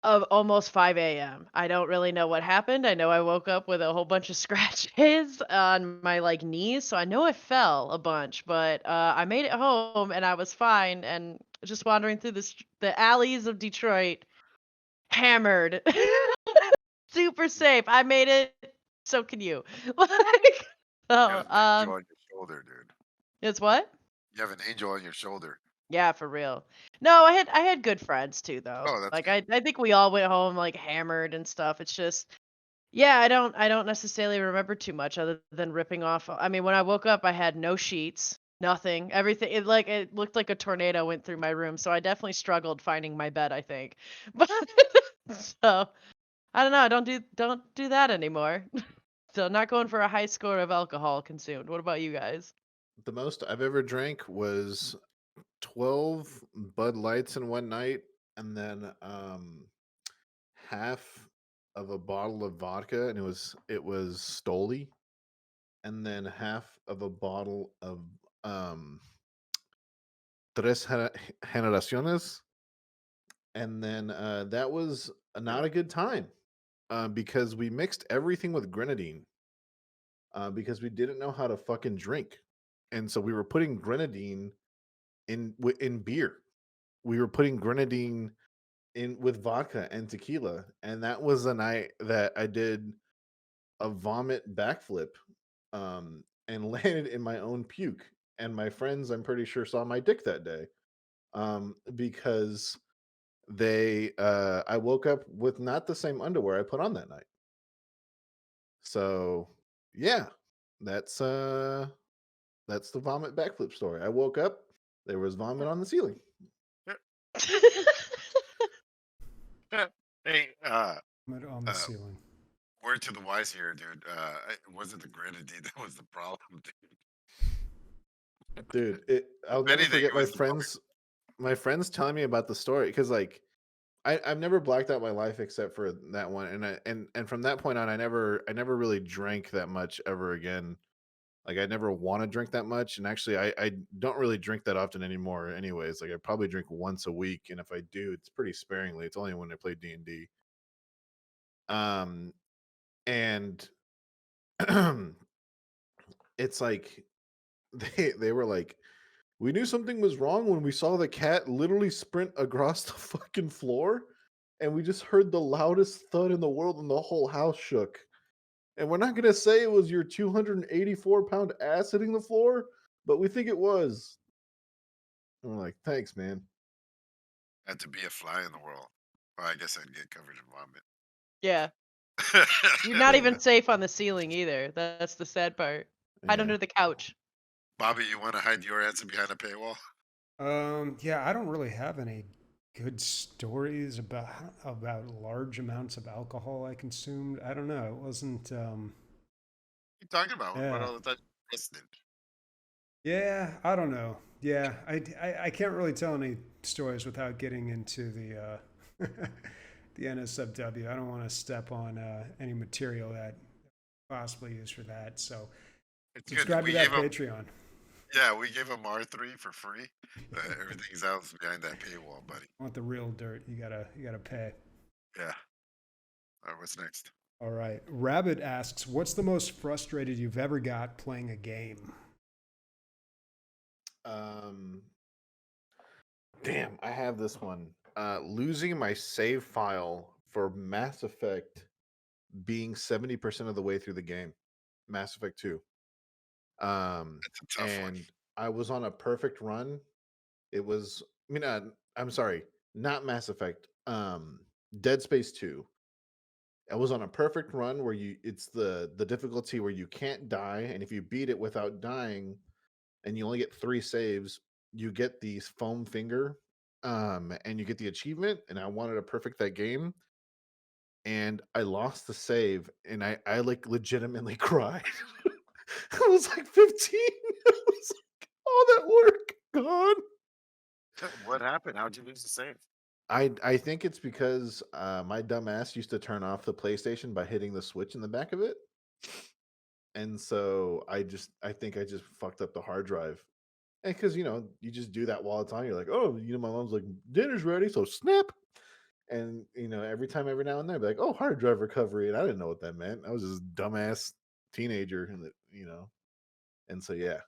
of almost 5 a.m. I don't really know what happened. I know I woke up with a whole bunch of scratches on my like knees, so I know I fell a bunch, but I made it home and I was fine and just wandering through the alleys of Detroit, hammered, super safe. I made it. So can you? Like, You so have an angel on your shoulder, dude. it's what? You have an angel on your shoulder. Yeah, for real. No, I had good friends too though. Oh, that's Like good. I think we all went home like hammered and stuff. It's just yeah, I don't necessarily remember too much other than ripping off. I mean, when I woke up, I had no sheets, nothing. Everything it looked like a tornado went through my room, so I definitely struggled finding my bed, I think. But so, I don't know, don't do that anymore. So, not going for a high score of alcohol consumed. What about you guys? The most I've ever drank was 12 Bud Lights in one night, and then half of a bottle of vodka, and it was Stoli, and then half of a bottle of um Tres Generaciones, and then that was not a good time because we mixed everything with grenadine because we didn't know how to fucking drink, and so we were putting grenadine in beer. We were putting grenadine in with vodka and tequila, and that was the night that I did a vomit backflip and landed in my own puke. And my friends, I'm pretty sure, saw my dick that day because I woke up with not the same underwear I put on that night. So yeah, that's the vomit backflip story. I woke up, there was vomit on the ceiling. Hey, But on the uh, ceiling. word to the wise here, dude. It wasn't the grenadine that was the problem, dude. Dude, I'll If never anything, forget it was the vomit. my friends telling me about the story because like I've never blacked out my life except for that one, and from that point on, I never really drank that much ever again. Like I never want to drink that much, and actually, I don't really drink that often anymore. Anyways, like I probably drink once a week, and if I do, it's pretty sparingly. It's only when I play D&D. Um, and it's like they were like, we knew something was wrong when we saw the cat literally sprint across the fucking floor, and we just heard the loudest thud in the world, and the whole house shook. And we're not gonna say it was your 284-pound ass hitting the floor, but we think it was. And we're like, thanks, man. Had to be a fly in the world. Well, I guess I'd get covered in vomit. Yeah. You're not even Yeah. safe on the ceiling either. That's the sad part. Hide Yeah. under the couch. Bobby, you want to hide your answer behind a paywall? Yeah, I don't really have any good stories about large amounts of alcohol I consumed. I don't know. It wasn't. You talking about what Yeah, all the time? Listening. yeah. I don't know. Yeah, I can't really tell any stories without getting into the the NSFW. I don't want to step on any material that possibly used for that. So It's good. subscribe to We that gave him, Patreon. yeah, we gave him R3 for free. Everything's else behind that paywall, buddy. I want the real dirt. You gotta pay. Yeah. All right, what's next? All right. Rabbit asks, "What's the most frustrated you've ever got playing a game?" Um, Damn, I have this one. Losing my save file for Mass Effect being 70% of the way through the game. Mass Effect 2. That's a tough one. And I was on a perfect run. It was, I'm sorry, not Mass Effect. Dead Space 2. I was on a perfect run where it's the difficulty where you can't die, and if you beat it without dying, and you only get 3 saves, you get the foam finger, and you get the achievement. And I wanted to perfect that game, and I lost the save, and I like legitimately cried. I was like 15. I was like, all that work gone. What happened? How'd you lose the save? I think it's because my dumb ass used to turn off the PlayStation by hitting the switch in the back of it, and so I think I just fucked up the hard drive. And because you just do that all the time. You're like, oh, my mom's like, dinner's ready, so snap. And every now and then, I'd be like, oh, hard drive recovery, and I didn't know what that meant. I was just dumbass teenager, and so yeah,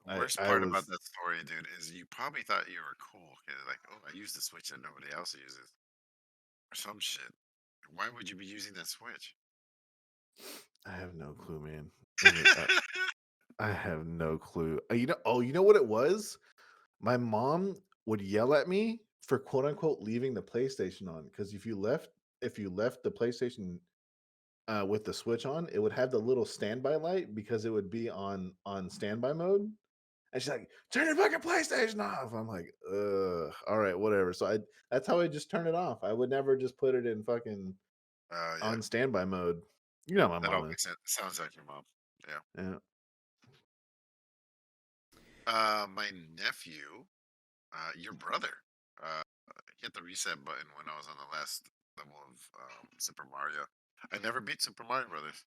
Worst I part about was. that story, dude, is you probably thought you were cool. 'Cause like, oh, I use the switch that nobody else uses, or some shit. Why would you be using that switch? I have no clue, man. I have no clue. You know what it was? My mom would yell at me for quote unquote leaving the PlayStation on because if you left the PlayStation with the switch on, it would have the little standby light because it would be on standby mode. And she's like, "Turn your fucking PlayStation off." I'm like, all right, whatever." So that's how I just turn it off. I would never just put it in fucking Yeah, on standby mode. You know how my that all mom is. makes sense. Sounds like your mom. Yeah. Yeah. My nephew, your brother, uh, hit the reset button when I was on the last level of Super Mario. I never beat Super Mario Brothers.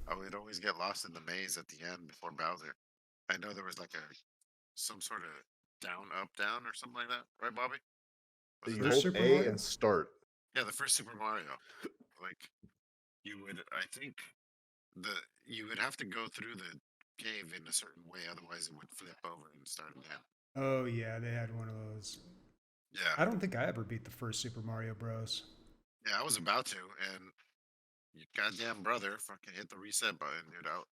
I would always get lost in the maze at the end before Bowser. I know there was like some sort of down, up, down, or something like that, right, Bobby? Was it You First that? hold Super A Mario? and start. Yeah, the first Super Mario. Like you would, I think the you would have to go through the cave in a certain way, otherwise it would flip over and start again. Oh yeah, they had one of those. Yeah, I don't think I ever beat the first Super Mario Bros. yeah, I was about to, and your goddamn brother fucking hit the reset button, dude. Out.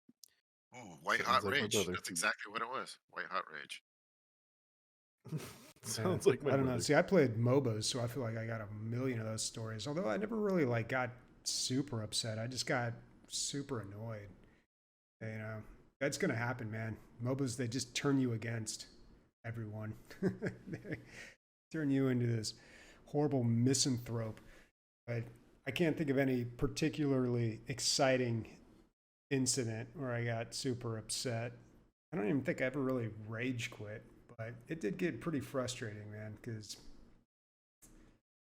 Oh, white Sounds hot like my rage. brother. That's exactly what it was. White hot rage. Yeah, Sounds like my I don't know. brother. See, I played MOBAs, so I feel like I got a million of those stories. Although I never really like got super upset. I just got super annoyed. That's gonna happen, man. MOBAs, they just turn you against everyone. They turn you into this horrible misanthrope. But I can't think of any particularly exciting incident where I got super upset. I don't even think I ever really rage quit, but it did get pretty frustrating, man, because,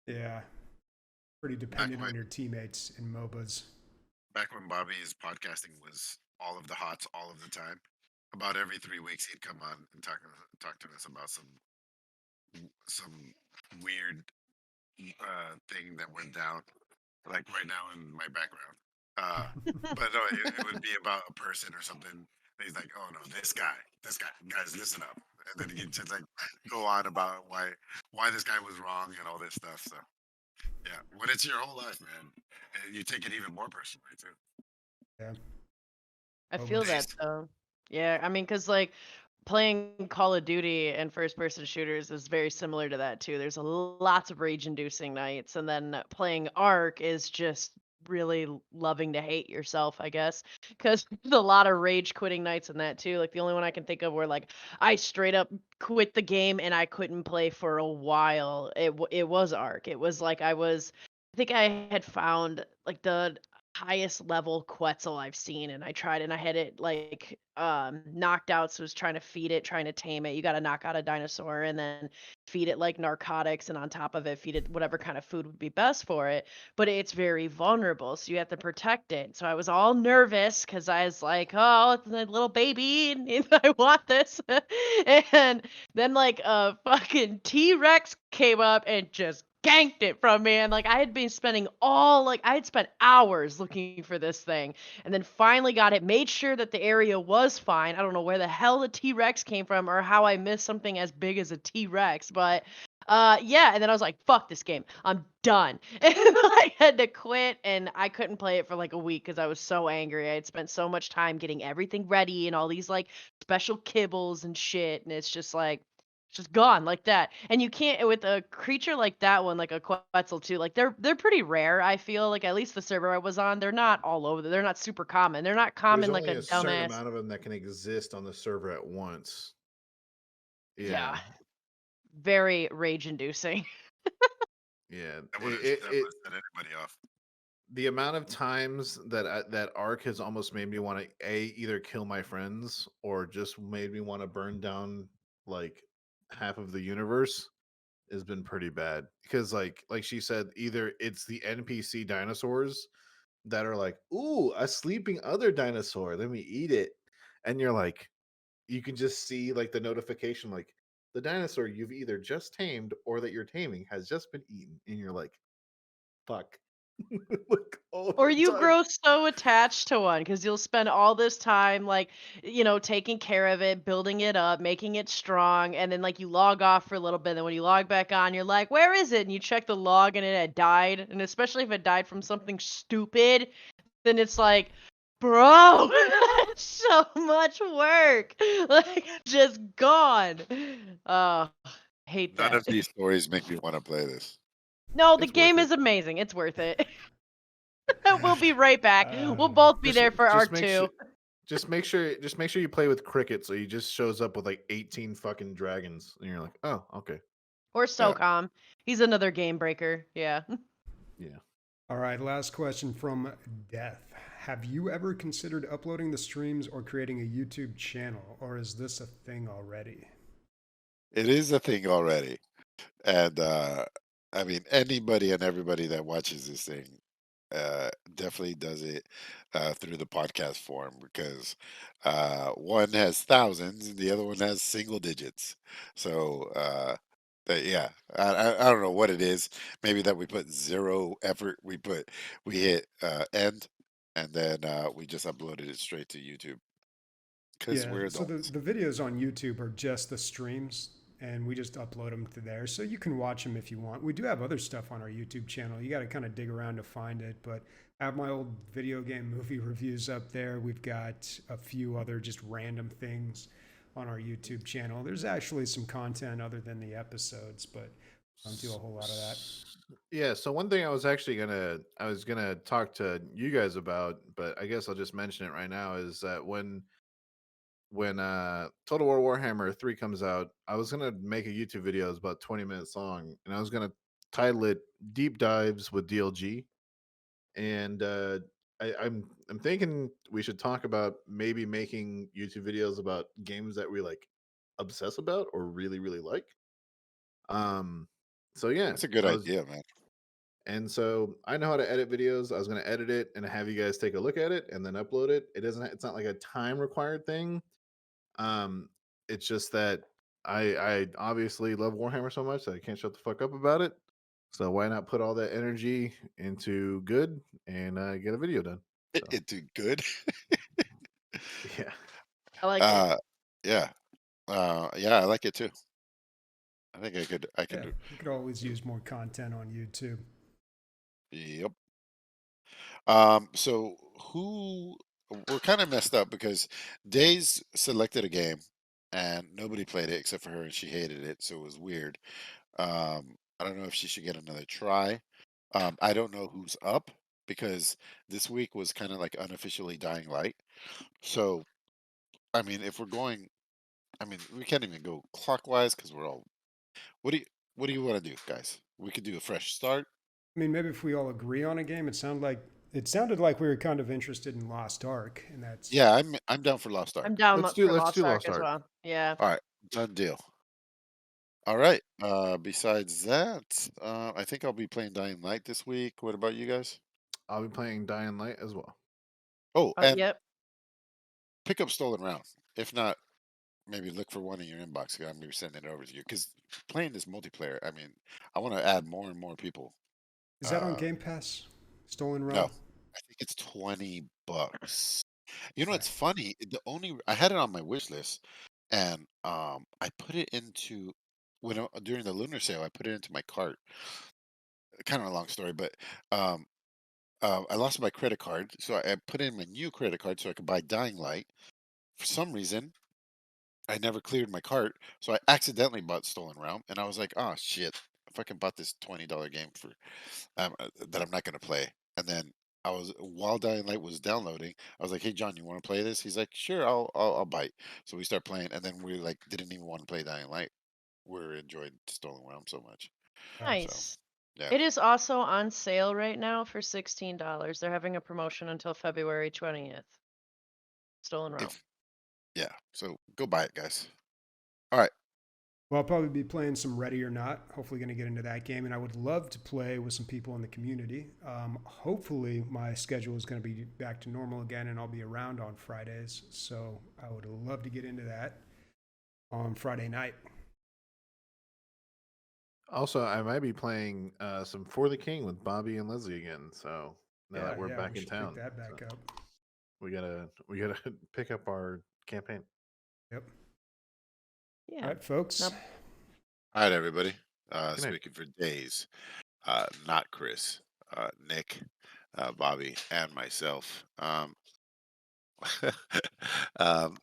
yeah, pretty Back dependent when on your teammates in MOBAs. back when Bobby's podcasting was all of the hots all of the time. About every 3 weeks he'd come on and talk to us about some weird thing that went down, like right now in my background. But no, it would be about a person or something. And he's like, "Oh no, this guy, guys, listen up." And then he'd just like go on about why this guy was wrong and all this stuff. So yeah, when it's your whole life, man, you take it even more personally too. Yeah, I feel MOBAs. that Days. though. Yeah, I mean, cause like playing Call of Duty and first person shooters is very similar to that too. There's lots of rage inducing nights, and then playing Arc is just really loving to hate yourself, I guess, because there's a lot of rage quitting nights in that too. Like the only one I can think of where like I straight up quit the game and I couldn't play for a while. It was Arc. It was like I think I had found like the highest level Quetzal I've seen, and I tried and I had it like knocked out, so I was trying to feed it, trying to tame it. You got to knock out a dinosaur and then feed it like narcotics, and on top of it feed it whatever kind of food would be best for it, but it's very vulnerable, so you have to protect it. So I was all nervous because I was like, oh, it's a little baby and I want this. And then like a fucking T-Rex came up and just ganked it from me, and like I had been spending all like I had spent hours looking for this thing, and then finally got it, made sure that the area was fine. I don't know where the hell the T-Rex came from or how I missed something as big as a T-Rex, but yeah, and then I was like, fuck this game, I'm done. And I had to quit, and I couldn't play it for like a week because I was so angry. I had spent so much time getting everything ready and all these like special kibbles and shit, and it's just gone like that. And you can't with a creature like that one, like a Quetzal too. Like they're pretty rare. I feel like at least the server I was on, they're not all over. They're not super common. They're not There's common like only a a certain dumbass. amount of them that can exist on the server at once. Yeah, Yeah, very rage inducing. yeah. That would have set anybody off. The amount of times that arc has almost made me want to either kill my friends or just made me want to burn down like half of the universe has been pretty bad because like she said, either it's the NPC dinosaurs that are like, ooh, a sleeping other dinosaur, let me eat it. And you're like, you can just see like the notification, like the dinosaur you've either just tamed or that you're taming has just been eaten. And you're like, fuck. Like all Or the you time. grow so attached to one because you'll spend all this time, like, taking care of it, building it up, making it strong, and then, like, you log off for a little bit. And when you log back on, you're like, where is it? And you check the log and it had died. And especially if it died from something stupid, then it's like, bro, that's so much work. Like, just gone. Oh, hate None of that. these stories make me want to play this. No, the It's worth game it. is amazing. It's worth it. We'll be right back. We'll Uh, both be Just there for just Arc make 2. sure just make sure you play with cricket so he just shows up with like 18 fucking dragons and you're like, oh, okay. Or Yeah. SOCOM. He's another game breaker. Yeah. Yeah. all right, last question from Death. Have you ever considered uploading the streams or creating a YouTube channel, or is this a thing already? It is a thing already. And I mean, anybody and everybody that watches this thing definitely does it through the podcast form because one has thousands and the other one has single digits. So, yeah, I don't know what it is. Maybe that we put zero effort. We hit end, and then we just uploaded it straight to YouTube because Yeah, we're so the, adults. the videos on YouTube are just the streams, and we just upload them to there. So you can watch them if you want. We do have other stuff on our YouTube channel. You got to kind of dig around to find it, but I have my old video game movie reviews up there. We've got a few other just random things on our YouTube channel. There's actually some content other than the episodes, but I don't do a whole lot of that. Yeah, so one thing I was gonna talk to you guys about, but I guess I'll just mention it right now, is that when Total War Warhammer 3 comes out, I was gonna make a YouTube video that's about 20 minutes long, and I was gonna title it Deep Dives with DLG. And I'm thinking we should talk about maybe making YouTube videos about games that we like obsess about or really, really like. So yeah, That's a good I was idea, man. and so I know how to edit videos. I was going to edit it and have you guys take a look at it and then upload it. It's not like a time required thing. Um, it's just that I obviously love Warhammer so much that I can't shut the fuck up about it. So why not put all that energy into good and get a video done? So It did good. yeah, I like it. uh, yeah, yeah, I like it too. I think I Yeah, can do. we could always use more content on YouTube. Yep. So who we're kind of messed up because Days selected a game and nobody played it except for her and she hated it, so it was weird. I don't know if she should get another try. I don't know who's up because this week was kind of like unofficially Dying Light. So, I mean, if we're going, I mean, we can't even go clockwise because we're all. What do you What do you want to do, guys? We could do a fresh start. I mean, maybe if we all agree on a game, it sounded like we were kind of interested in Lost Ark, and that's Yeah, I'm down for Lost I'm Ark. down for let's Lost do Ark Lost as Ark. well. Yeah. All right, done deal. All right. Besides that, I think I'll be playing Dying Light this week. What about you guys? I'll be playing Dying Light as well. Oh, and Yep. pick up Stolen Round. If not, maybe look for one in your inbox. I'm maybe sending it over to you because playing this multiplayer. I mean, I want to add more and more people. is that on Uh, Game Pass? Stolen no, Realm. I think it's $20. You know, Okay. it's funny. I had it on my wish list, and I put it into during the lunar sale. I put it into my cart. Kind of a long story, but um, I lost my credit card, so I put in my new credit card so I could buy Dying Light. For some reason, I never cleared my cart, so I accidentally bought Stolen Realm, and I was like, "Oh shit! If I can bought this $20 game for that I'm not gonna play." And then while Dying Light was downloading, I was like, "Hey John, you want to play this?" He's like, "Sure, I'll bite." So we start playing, and then we like didn't even want to play Dying Light. We enjoyed Stolen Realm so much. Gotcha. So Nice. yeah, It is also on sale right now for $16. They're having a promotion until February 20th. Stolen Realm. if yeah, so go buy it, guys. All right. Well, I'll probably be playing some Ready or Not. Hopefully, going to get into that game, and I would love to play with some people in the community. Hopefully, my schedule is going to be back to normal again, and I'll be around on Fridays. So I would love to get into that on Friday night. Also, I might be playing some For the King with Bobby and Leslie again. So now that we're back we in should town, pick that back so up. we gotta pick up our campaign. Yep. Yeah. All right, folks. Nope. All right, everybody. night. Speaking for days, not Chris, Nick, Bobby, and myself.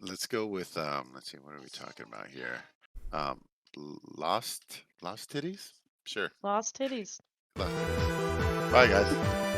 Let's go with let's see, what are we talking about here? Lost titties? Sure. Lost titties. Lost titties. Bye, guys.